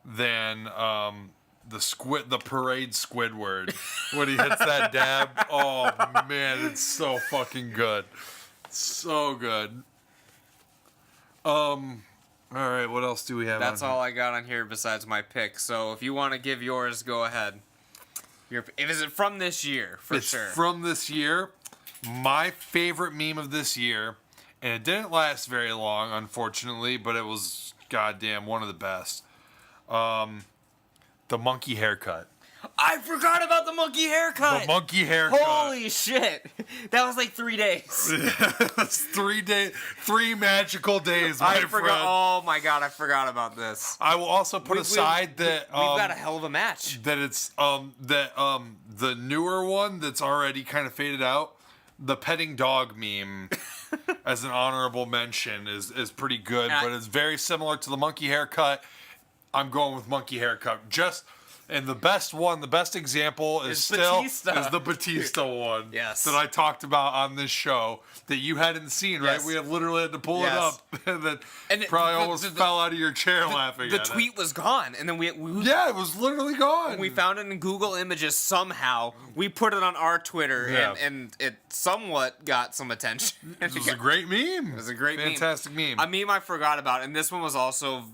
than the parade Squidward when he hits that dab. Oh man, it's so fucking good, so good. All right, what else do we have? That's all I got on here besides my pick. So if you want to give yours, go ahead. Is it from this year? It's sure. From this year. My favorite meme of this year, and it didn't last very long, unfortunately, but it was goddamn one of the best. The monkey haircut. I forgot about the monkey haircut. The monkey haircut. Holy shit. That was like 3 days. That's 3 magical days, my friend. Oh my god, I forgot about this. I will also put aside that we've got a hell of a match. That it's the newer one that's already kind of faded out. The petting dog meme as an honorable mention is pretty good, but it's very similar to the monkey haircut. I'm going with monkey haircut. And the best example is the Batista one. Yes. That I talked about on this show that you hadn't seen, right? Yes. We had literally had to pull it up. And probably almost fell out of your chair laughing The at tweet was gone, and then we yeah, it was literally gone. we found it in Google Images somehow. We put it on our Twitter, and it somewhat got some attention. It was a great meme. It was a great fantastic meme. A meme I forgot about, and this one was also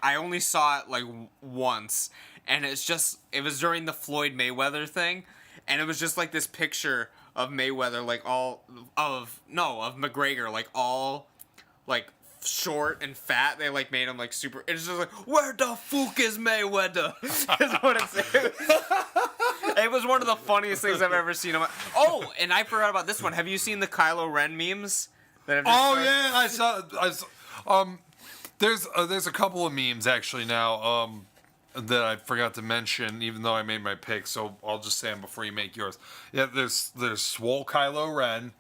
I only saw it like once. And it was during the Floyd Mayweather thing, and it was just like this picture of Mayweather, like of McGregor, like all, like short and fat. They like made him like super. It's just like, where the fuck is Mayweather? Is what it said. It was one of the funniest things I've ever seen. Oh, and I forgot about this one. Have you seen the Kylo Ren memes? Yeah, I saw. There's a couple of memes actually now. That I forgot to mention, even though I made my pick, so I'll just say them before you make yours. Yeah, there's Swole Kylo Ren,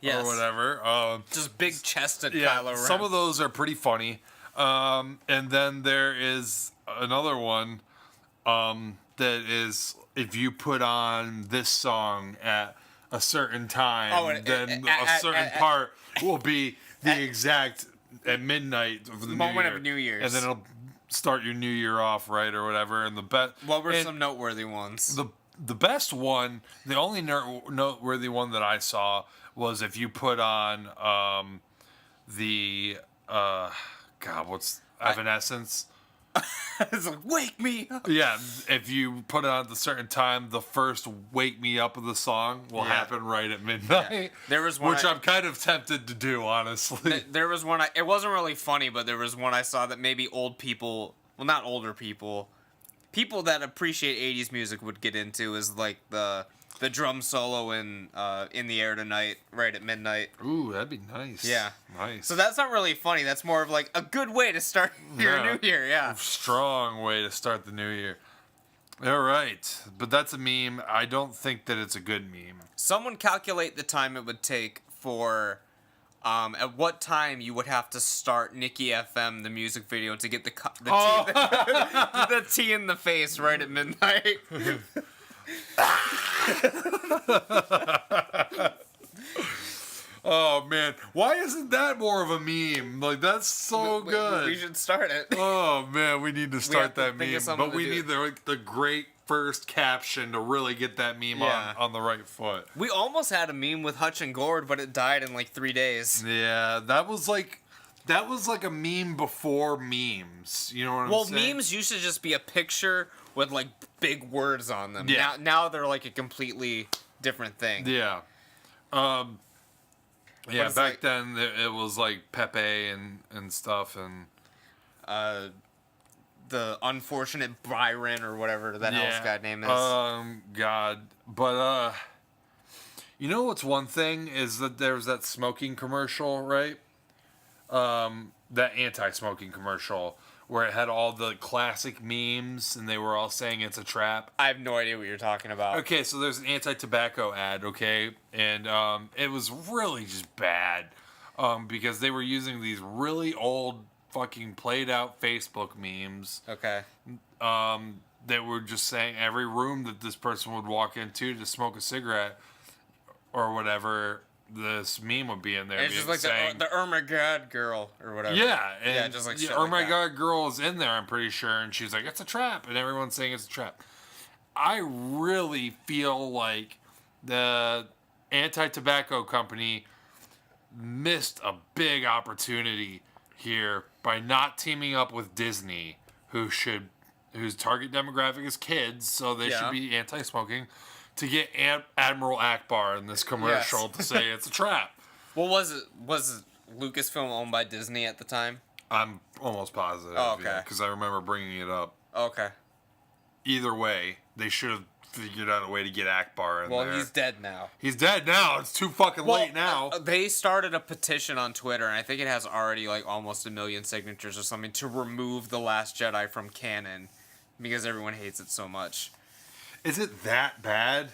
or whatever. Just big chested Kylo Ren. Some of those are pretty funny. And then there is another one that is, if you put on this song at a certain time, then a certain part will be the exact at midnight of the moment of New Year's, and then it'll start your new year off right or whatever. And what were some noteworthy ones? The best one, the only noteworthy one that I saw was if you put on what's Evanescence. It's like, wake me up. Yeah, if you put it on at a certain time, the first "Wake Me Up" of the song will happen right at midnight. Yeah. There was one I'm kind of tempted to do, honestly. There was one. It wasn't really funny, but there was one I saw that maybe old people, well, not older people, people that appreciate '80s music would get into is like the drum solo in the Air Tonight, right at midnight. Ooh, that'd be nice. Yeah. Nice. So that's not really funny. That's more of like a good way to start your new year, yeah. Strong way to start the new year. All right. But that's a meme. I don't think that it's a good meme. Someone calculate the time it would take for... at what time you would have to start Nicky FM, the music video, to get the tea in the face right at midnight. Oh man, why isn't that more of a meme? Like, that's so good. We should start it. Oh man, we need to start that meme, but we need the great first caption to really get that meme on the right foot. We almost had a meme with Hutch and Gord, but it died in like 3 days. Yeah, that was like a meme before memes. You know what I'm saying? Well, memes used to just be a picture with like big words on them. Yeah. Now they're like a completely different thing. Yeah. Yeah, back then it was like Pepe and stuff, and the unfortunate Byron or whatever that elf guy name is. God. But you know what's one thing is that there's that smoking commercial, right? That anti-smoking commercial where it had all the classic memes and they were all saying it's a trap. I have no idea what you're talking about. Okay, so there's an anti-tobacco ad, okay? And it was really just bad because they were using these really old fucking played out Facebook memes. Okay. they were just saying every room that this person would walk into to smoke a cigarette or whatever, this meme would be in there. And it's just like saying, the oh my god girl or whatever. Yeah, and yeah, just like the shit oh like my that. god girl is in there, I'm pretty sure, and she's like, it's a trap, and everyone's saying it's a trap. I really feel like the anti-tobacco company missed a big opportunity here by not teaming up with Disney, whose target demographic is kids, so they should be anti-smoking, to get Admiral Akbar in this commercial to say it's a trap. Well, was Lucasfilm owned by Disney at the time? I'm almost positive. Oh, okay. Because I remember bringing it up. Okay. Either way, they should have figured out a way to get Akbar in there. Well, he's dead now. He's dead now. It's too fucking late now. They started a petition on Twitter, and I think it has already like almost 1 million signatures or something to remove The Last Jedi from canon because everyone hates it so much. Is it that bad?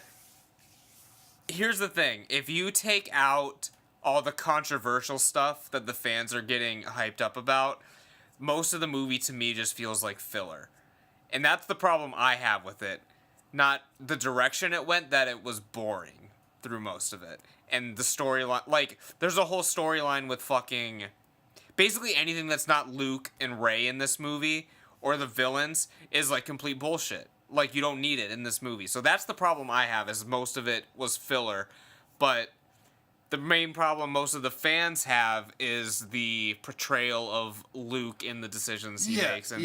Here's the thing. If you take out all the controversial stuff that the fans are getting hyped up about, most of the movie to me just feels like filler. And that's the problem I have with it. Not the direction it went, that it was boring through most of it. And the storyline, like, there's a whole storyline with fucking... Basically anything that's not Luke and Rey in this movie, or the villains, is, like, complete bullshit. Like, you don't need it in this movie. So that's the problem I have, is most of it was filler. But the main problem most of the fans have is the portrayal of Luke in the decisions he makes. And,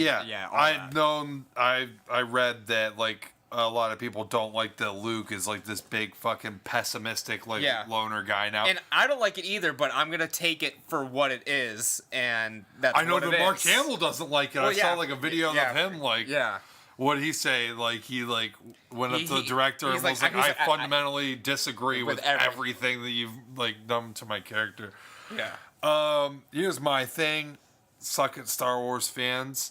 I read that, like, a lot of people don't like that Luke is, like, this big fucking pessimistic, like, loner guy now. And I don't like it either, but I'm going to take it for what it is, and that's what it is. I know that Mark Hamill doesn't like it. Well, I saw, like, a video of him, like... Yeah. What did he say? Like, he, like, went up to the director and was like, I fundamentally disagree with everything that you've, like, done to my character. Yeah. Here's my thing. Suck it, Star Wars fans.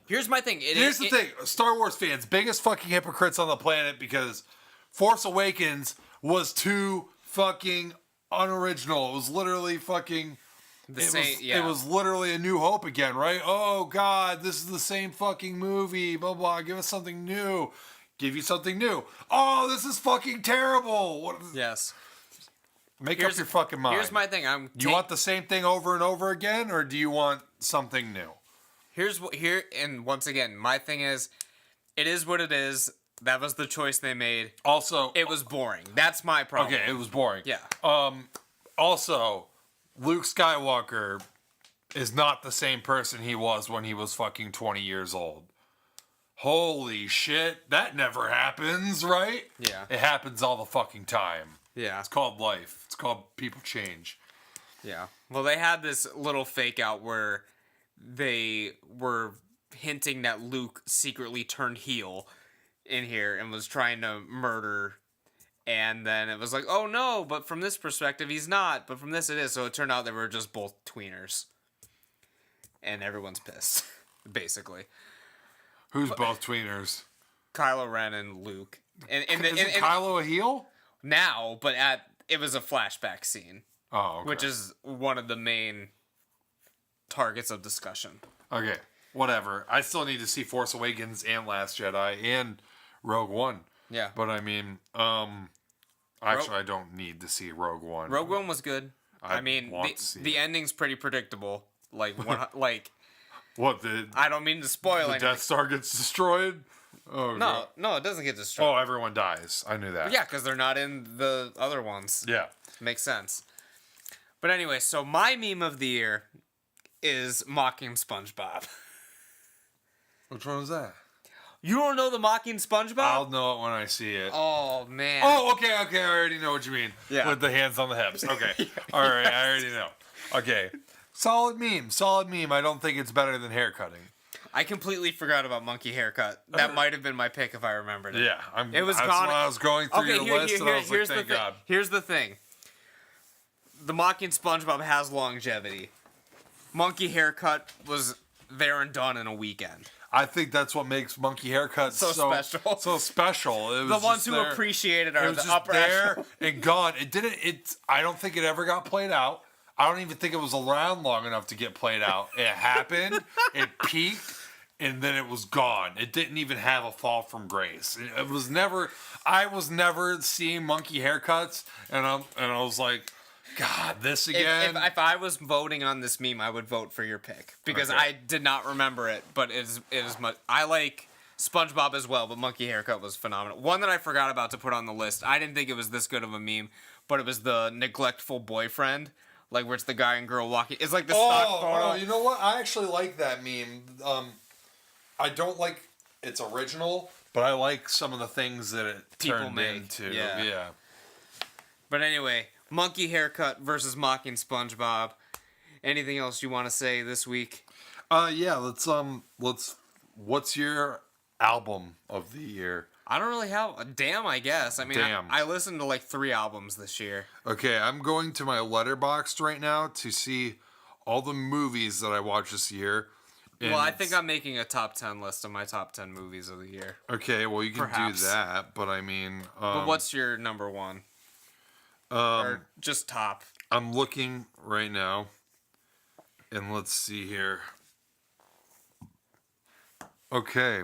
Here's my thing. Here's the thing. Star Wars fans, biggest fucking hypocrites on the planet, because Force Awakens was too fucking unoriginal. It was literally fucking... It was literally A New Hope again, right? Oh, God, this is the same fucking movie, blah, blah, give us something new. Give you something new. Oh, this is fucking terrible. Yes. Make up your fucking mind. Here's my thing. Do you want the same thing over and over again, or do you want something new? And once again, my thing is, it is what it is. That was the choice they made. Also, it was boring. That's my problem. Okay, it was boring. Yeah. Also, Luke Skywalker is not the same person he was when he was fucking 20 years old. Holy shit, that never happens, right? Yeah. It happens all the fucking time. Yeah. It's called life. It's called people change. Yeah. Well, they had this little fake out where they were hinting that Luke secretly turned heel in here and was trying to murder. And then it was like, oh no, but from this perspective, he's not. But from this, it is. So it turned out they were just both tweeners. And everyone's pissed, basically. Who's both tweeners? Kylo Ren and Luke. And Isn't Kylo a heel? Now, but it was a flashback scene. Oh, okay. Which is one of the main targets of discussion. Okay, whatever. I still need to see Force Awakens and Last Jedi and Rogue One. Yeah. But I mean, actually, I don't need to see Rogue One. Rogue One was good. I mean, the ending's pretty predictable. Like, what I don't mean to spoil anything. The Death Star gets destroyed. Oh no, it doesn't get destroyed. Oh, everyone dies. I knew that. Yeah, because they're not in the other ones. Yeah, makes sense. But anyway, so my meme of the year is mocking SpongeBob. Which one was that? You don't know the mocking SpongeBob? I'll know it when I see it. Oh, man. Oh, okay, I already know what you mean. Yeah. With the hands on the hips. Okay. All right, I already know. Okay. Solid meme. I don't think it's better than haircutting. I completely forgot about monkey haircut. That might have been my pick if I remembered it. Yeah. It was that's gone. when I was going through your list and I was like, thank God. Here's the thing. The mocking SpongeBob has longevity. Monkey haircut was there and done in a weekend. I think that's what makes monkey haircuts so special. So special. It was the ones who appreciate it are the upper there and gone. I don't think it ever got played out. I don't even think it was around long enough to get played out. It happened, it peaked, and then it was gone. It didn't even have a fall from grace. It was never. I was never seeing monkey haircuts, and I was like, God, this again. If I was voting on this meme, I would vote for your pick because Okay. I did not remember it, but it is much. I like SpongeBob as well, but monkey haircut was phenomenal. One that I forgot about to put on the list. I didn't think it was this good of a meme, but it was the neglectful boyfriend, like where it's the guy and girl walking. It's like the stock photo. Oh, you know what? I actually like that meme. I don't like its original, but I like some of the things that it People turned make, into. yeah. Yeah. But anyway, monkey haircut versus mocking SpongeBob. Anything else you want to say this week? Yeah. Let's. What's your album of the year? I don't really have a damn. I guess. I mean, Damn. I listened to like 3 albums this year. Okay, I'm going to my Letterboxd right now to see all the movies that I watched this year. And Well, I think I'm making a top 10 list of my top 10 movies of the year. Okay, well, you can Perhaps. do that, but I mean... But what's your number one? Or just top? I'm looking right now, and let's see here. Okay.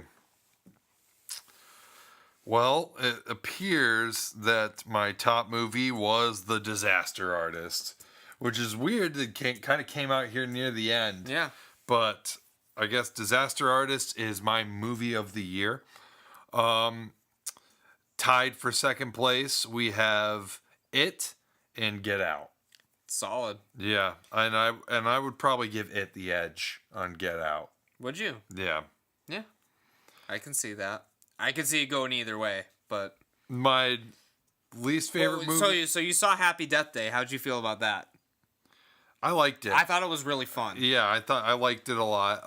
Well, it appears that my top movie was The Disaster Artist, which is weird. It kind of came out here near the end. Yeah. But I guess Disaster Artist is my movie of the year. Tied for second place, we have It and Get Out. Solid. Yeah, and I would probably give It the edge on Get Out. Would you? Yeah. Yeah. I can see that. I can see it going either way, but... My least favorite movie... So you saw Happy Death Day. How'd you feel about that? I liked it. I thought it was really fun. Yeah, I liked it a lot.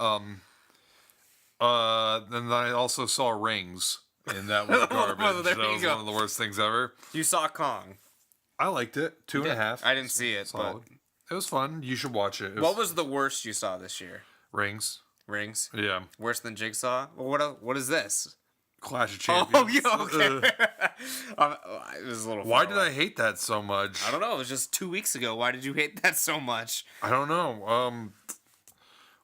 Then I also saw Rings, and that was garbage. Well, there That you was go. one of the worst things ever. You saw Kong. I liked it. 2.5. I didn't see it, Solid. It was fun. You should watch it. What was the worst you saw this year? Rings? Rings? Yeah. Worse than Jigsaw? Well, what is this? Clash of Champions. Oh, yeah, okay. It was a little. Why far did away. I hate that so much? I don't know. It was just 2 weeks ago. Why did you hate that so much? I don't know.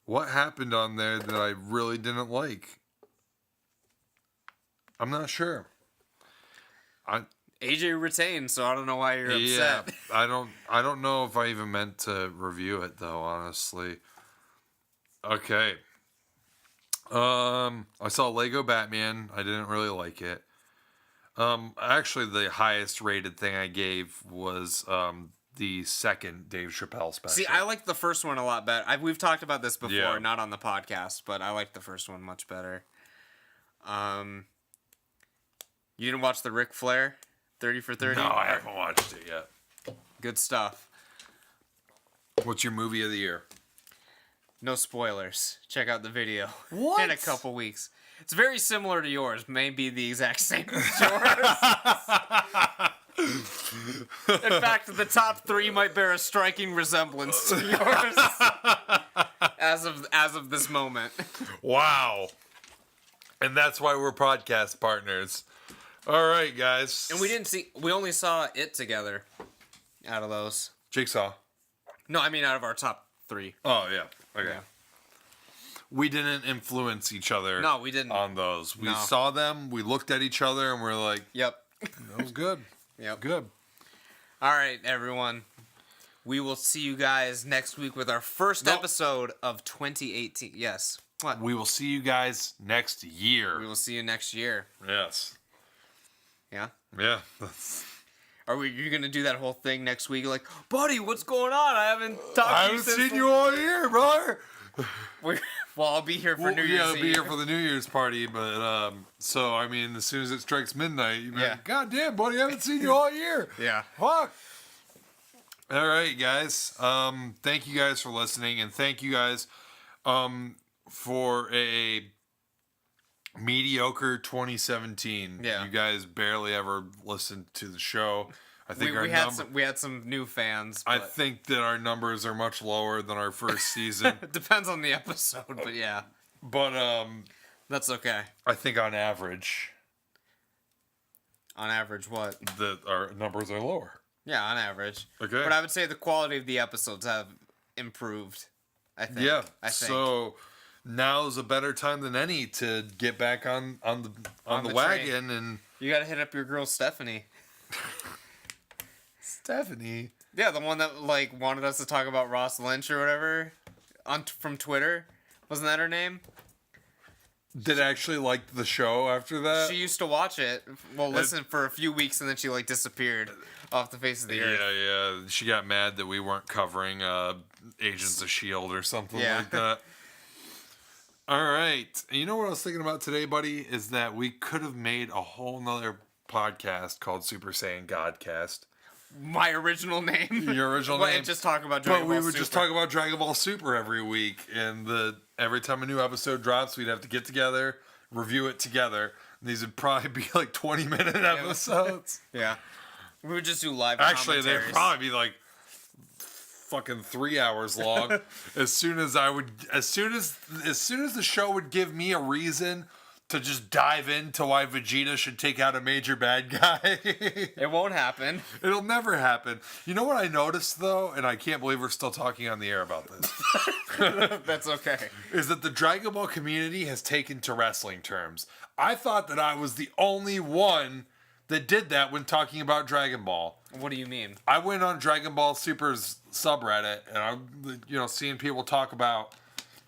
What happened on there that I really didn't like? I'm not sure. AJ retained, so I don't know why you're Yeah, upset. I don't know if I even meant to review it though, honestly. Okay. I saw Lego Batman. I didn't really like it. Actually, the highest rated thing I gave was the second Dave Chappelle special. See, I like the first one a lot better. We've talked about this before, Yeah. not on the podcast, but I like the first one much better. You didn't watch the Ric Flair 30 for 30? No, I haven't watched it yet. Good stuff. What's your movie of the year? No spoilers. Check out the video What? in a couple weeks. It's very similar to yours. Maybe the exact same as yours. In fact, the top 3 might bear a striking resemblance to yours as of this moment. Wow. And that's why we're podcast partners. All right, guys. And we only saw it together out of those. Jigsaw. No, I mean out of our top 3. Oh, yeah. Okay. Yeah. We didn't influence each other. No, we didn't. On those. We No. saw them, we looked at each other, and we're like, Yep. that was good. Yep. Good. All right, everyone. We will see you guys next week with our first episode of 2018. Yes. What? We will see you guys next year. We will see you next year. Yes. Yeah? Yeah. You going to do that whole thing next week? Like, buddy, what's going on? I haven't talked to I you haven't since... seen you all year, brother. Well, I'll be here for New Year's I'll Eve. be here for the New Year's party, but so I mean, as soon as it strikes midnight, you're like, God damn, buddy, I haven't seen you all year. Yeah. Fuck. All right, guys. Thank you guys for listening, and thank you guys for a mediocre 2017. Yeah. You guys barely ever listened to the show. I think we had some new fans. I But think that our numbers are much lower than our first season. it depends on the episode, but yeah. But That's okay. I think on average On average, what? that our numbers are lower. Yeah, on average. Okay. But I would say the quality of the episodes have improved. I think. Yeah. I think. So now's a better time than any to get back on the wagon train. and You gotta hit up your girl Stephanie. Stephanie. Yeah, the one that like wanted us to talk about Ross Lynch or whatever from Twitter. Wasn't that her name? Did actually like the show after that? She used to watch it. Well, listen for a few weeks and then she like disappeared off the face of the earth. Yeah. She got mad that we weren't covering Agents of S.H.I.E.L.D. or something like that. All right. You know what I was thinking about today, buddy? Is that we could have made a whole nother podcast called Super Saiyan Godcast. My original name. Your original name. And just talk about Dragon Ball But we would Super. just talk about Dragon Ball Super every week. And every time a new episode drops, we'd have to get together, review it together. And these would probably be like 20-minute episodes. Yeah. We would just do live Actually, commentaries. they'd probably be like fucking 3 hours long. as soon as the show would give me a reason to just dive into why Vegeta should take out a major bad guy. It won't happen. It'll never happen. You know what I noticed, though, and I can't believe we're still talking on the air about this, That's okay. is that the Dragon Ball community has taken to wrestling terms. I thought that I was the only one that did that when talking about Dragon Ball. What do you mean? I went on Dragon Ball Super's subreddit, and I'm, seeing people talk about,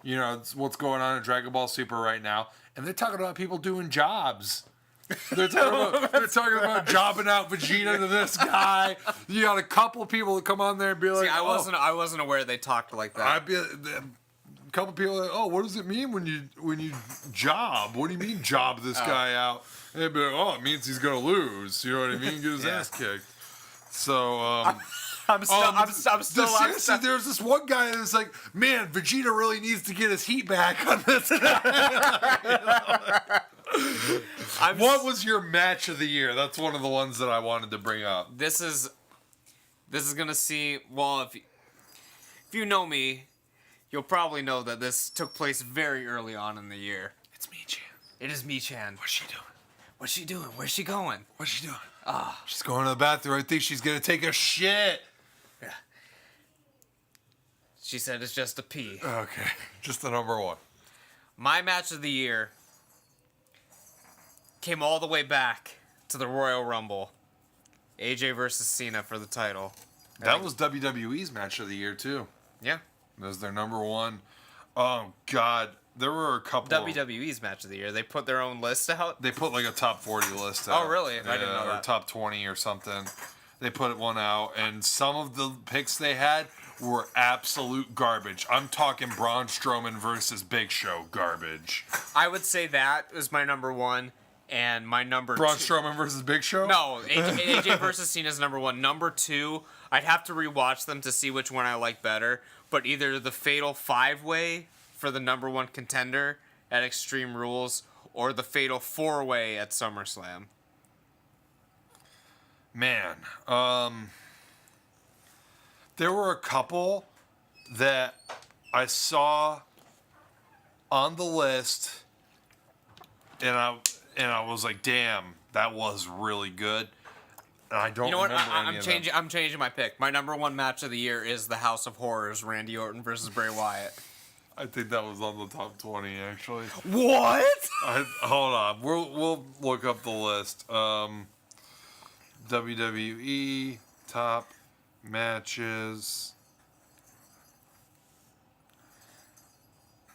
what's going on in Dragon Ball Super right now. And they're talking about people doing jobs. They're talking about jobbing out Vegeta to this guy. You got a couple people that come on there and be like, See, I wasn't aware they talked like that. A couple people are like, oh, what does it mean when you job? What do you mean job this guy out? And they'd be like, oh, it means he's gonna lose. You know what I mean? Get his ass kicked. So I'm still. Seriously, there's this one guy that's like, man, Vegeta really needs to get his heat back on this. What was your match of the year? That's one of the ones that I wanted to bring up. This is gonna see. Well, if you know me, you'll probably know that this took place very early on in the year. It's Mi-chan. It is Mi-chan. What's she doing? What's she doing? Where's she going? What's she doing? She's going to the bathroom. I think she's gonna take a shit. Yeah. She said it's just a pee. Okay, just the number one. My match of the year came all the way back to the Royal Rumble. AJ versus Cena for the title. That was WWE's match of the year too. Yeah. That was their number one. Oh God, there were a couple. WWE's match of the year. They put their own list out. They put like a top 40 list out. Oh really? I didn't know that. Or top 20 or something. They put one out, and some of the picks they had were absolute garbage. I'm talking Braun Strowman versus Big Show garbage. I would say that was my number one, and my number Braun two. Strowman versus Big Show? No, AJ versus Cena's number one. Number two, I'd have to rewatch them to see which one I like better. But either the Fatal 5-Way for the number one contender at Extreme Rules, or the Fatal 4-Way at SummerSlam. Man, there were a couple that I saw on the list, and I was like, "Damn, that was really good." And I don't. You know what? Remember any I'm of changing. them. I'm changing my pick. My number one match of the year is the House of Horrors: Randy Orton versus Bray Wyatt. I think that was on the top 20 actually. What? Hold on, we'll look up the list. WWE top matches.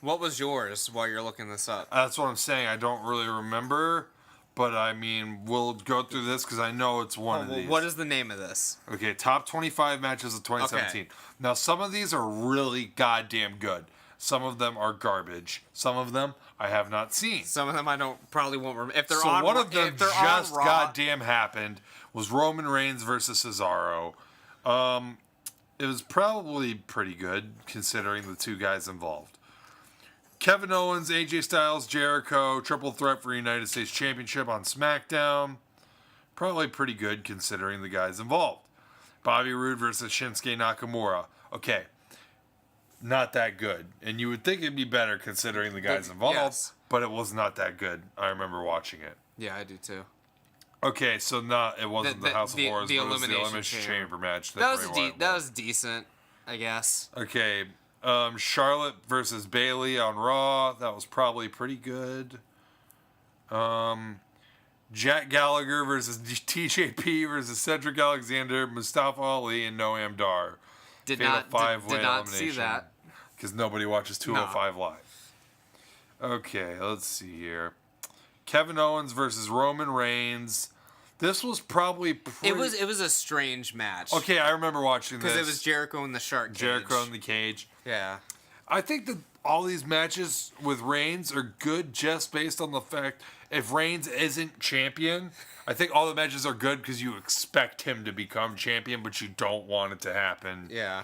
What was yours while you're looking this up? That's what I'm saying. I don't really remember, but I mean, we'll go through this because I know it's one of these. What is the name of this? Okay, top 25 matches of 2017. Okay. Now, some of these are really goddamn good. Some of them are garbage. Some of them I have not seen. Some of them I probably won't remember. If they're So on, one of them if they're just on Raw, goddamn happened was Roman Reigns versus Cesaro. It was probably pretty good considering the two guys involved. Kevin Owens, AJ Styles, Jericho, triple threat for United States Championship on SmackDown. Probably pretty good considering the guys involved. Bobby Roode versus Shinsuke Nakamura. Okay, not that good. And you would think it'd be better considering the guys involved, yes. but it was not that good. I remember watching it. Yeah, I do too. Okay, so it wasn't the House of Horrors, the but it was the Elimination Elimination Chamber match. That was decent, I guess. Okay, Charlotte versus Bayley on Raw. That was probably pretty good. Jack Gallagher versus TJP versus Cedric Alexander, Mustafa Ali, and Noam Dar. Did Fatal not five-way did not elimination. see that. Because nobody watches 205 Live. Okay, let's see here. Kevin Owens versus Roman Reigns. This was probably It was a strange match. Okay, I remember watching this. Because it was Jericho in the shark cage. Jericho in the cage. Yeah. I think that all these matches with Reigns are good just based on the fact if Reigns isn't champion, I think all the matches are good because you expect him to become champion, but you don't want it to happen. Yeah.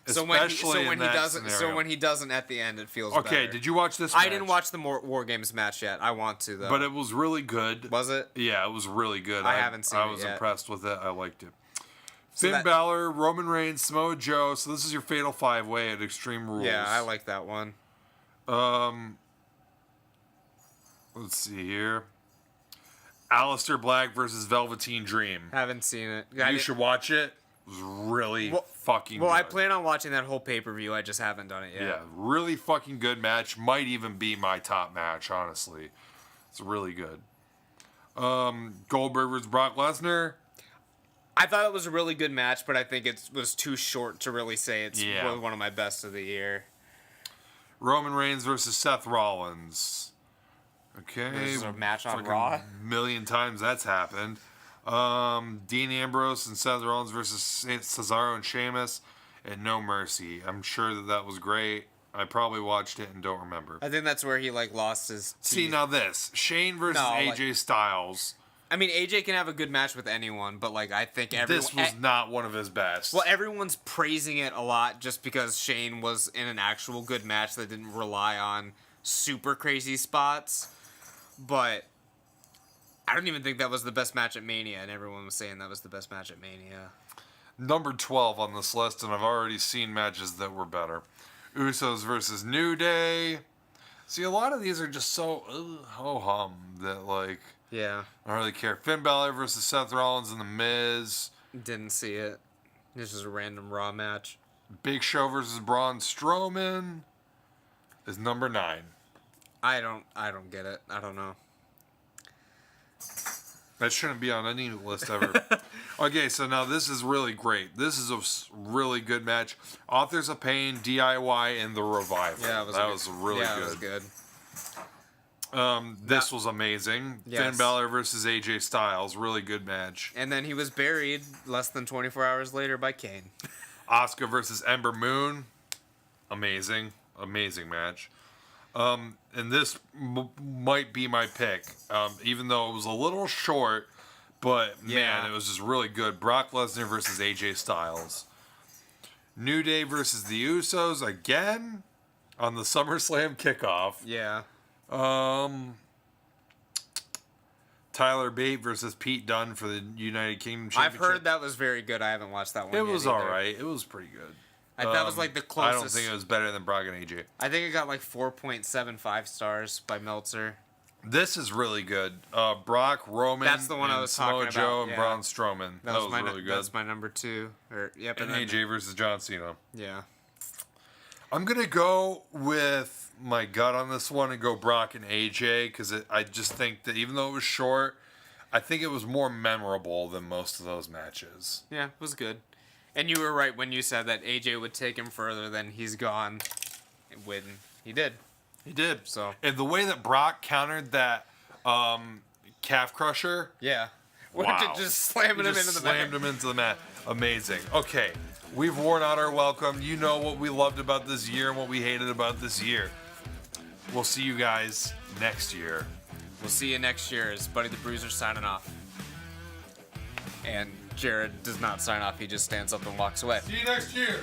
Especially in that doesn't, scenario. so when he doesn't at the end, it feels Okay, better. did you watch this match? I didn't watch the War Games match yet. I want to though. But it was really good. Was it? Yeah, it was really good. I haven't seen it I was yet. impressed with it. I liked it. So Finn Balor, Roman Reigns, Samoa Joe. So this is your Fatal 5-Way at Extreme Rules. Yeah, I like that one. Let's see here. Aleister Black versus Velveteen Dream. Haven't seen it. You should watch it. It was really fucking Well, good. I plan on watching that whole pay-per-view. I just haven't done it yet. Yeah, really fucking good match. Might even be my top match, honestly. It's really good. Goldberg versus Brock Lesnar. I thought it was a really good match, but I think it was too short to really say it's Yeah. one of my best of the year. Roman Reigns versus Seth Rollins. Okay. This is a match on fucking Raw. Million times that's happened. Dean Ambrose and Seth Rollins versus Cesaro and Sheamus at No Mercy. I'm sure that was great. I probably watched it and don't remember. I think that's where he lost his teeth. See, now this. Shane versus AJ Styles. I mean, AJ can have a good match with anyone, but I think everyone. This was not one of his best. Well, everyone's praising it a lot just because Shane was in an actual good match that didn't rely on super crazy spots. But I don't even think that was the best match at Mania, and everyone was saying that was the best match at Mania. Number 12 on this list, and I've already seen matches that were better. Usos versus New Day. See, a lot of these are just so ho-hum that, Yeah. I don't really care. Finn Balor versus Seth Rollins and The Miz. Didn't see it. This is a random Raw match. Big Show versus Braun Strowman is number 9. I don't get it. I don't know. That shouldn't be on any list ever. Okay, so now this is really great. This is a really good match. Authors of Pain, DIY, and The Revival. Yeah, that was really good. It was good. This was amazing. Yes. Finn Balor versus AJ Styles, really good match. And then he was buried less than 24 hours later by Kane. Asuka versus Ember Moon, amazing match. And this might be my pick, even though it was a little short, but man, it was just really good. Brock Lesnar versus AJ Styles. New Day versus the Usos again on the SummerSlam kickoff. Yeah. Tyler Bate versus Pete Dunne for the United Kingdom Championship. I've heard that was very good. I haven't watched that one yet. It was either. alright. It was pretty good. That was the closest. I don't think it was better than Brock and AJ. I think it got 4.75 stars by Meltzer. This is really good. Brock, Roman, That's the one I was Samoa talking Joe, about, and Braun Strowman. That was really good. That's my number 2. Yep. And AJ versus John Cena. Yeah. I'm going to go with my gut on this one and go Brock and AJ because I just think that even though it was short, I think it was more memorable than most of those matches. Yeah, it was good. And you were right when you said that AJ would take him further than he's gone. When he did. He did. So. And the way that Brock countered that calf crusher. Yeah. Wow. Just slamming him into the mat. Slammed him into the mat. Amazing. Okay. We've worn out our welcome. You know what we loved about this year and what we hated about this year. We'll see you guys next year. We'll see you next year as Buddy the Bruiser signing off. And Jared does not sign off. He just stands up and walks away. See you next year.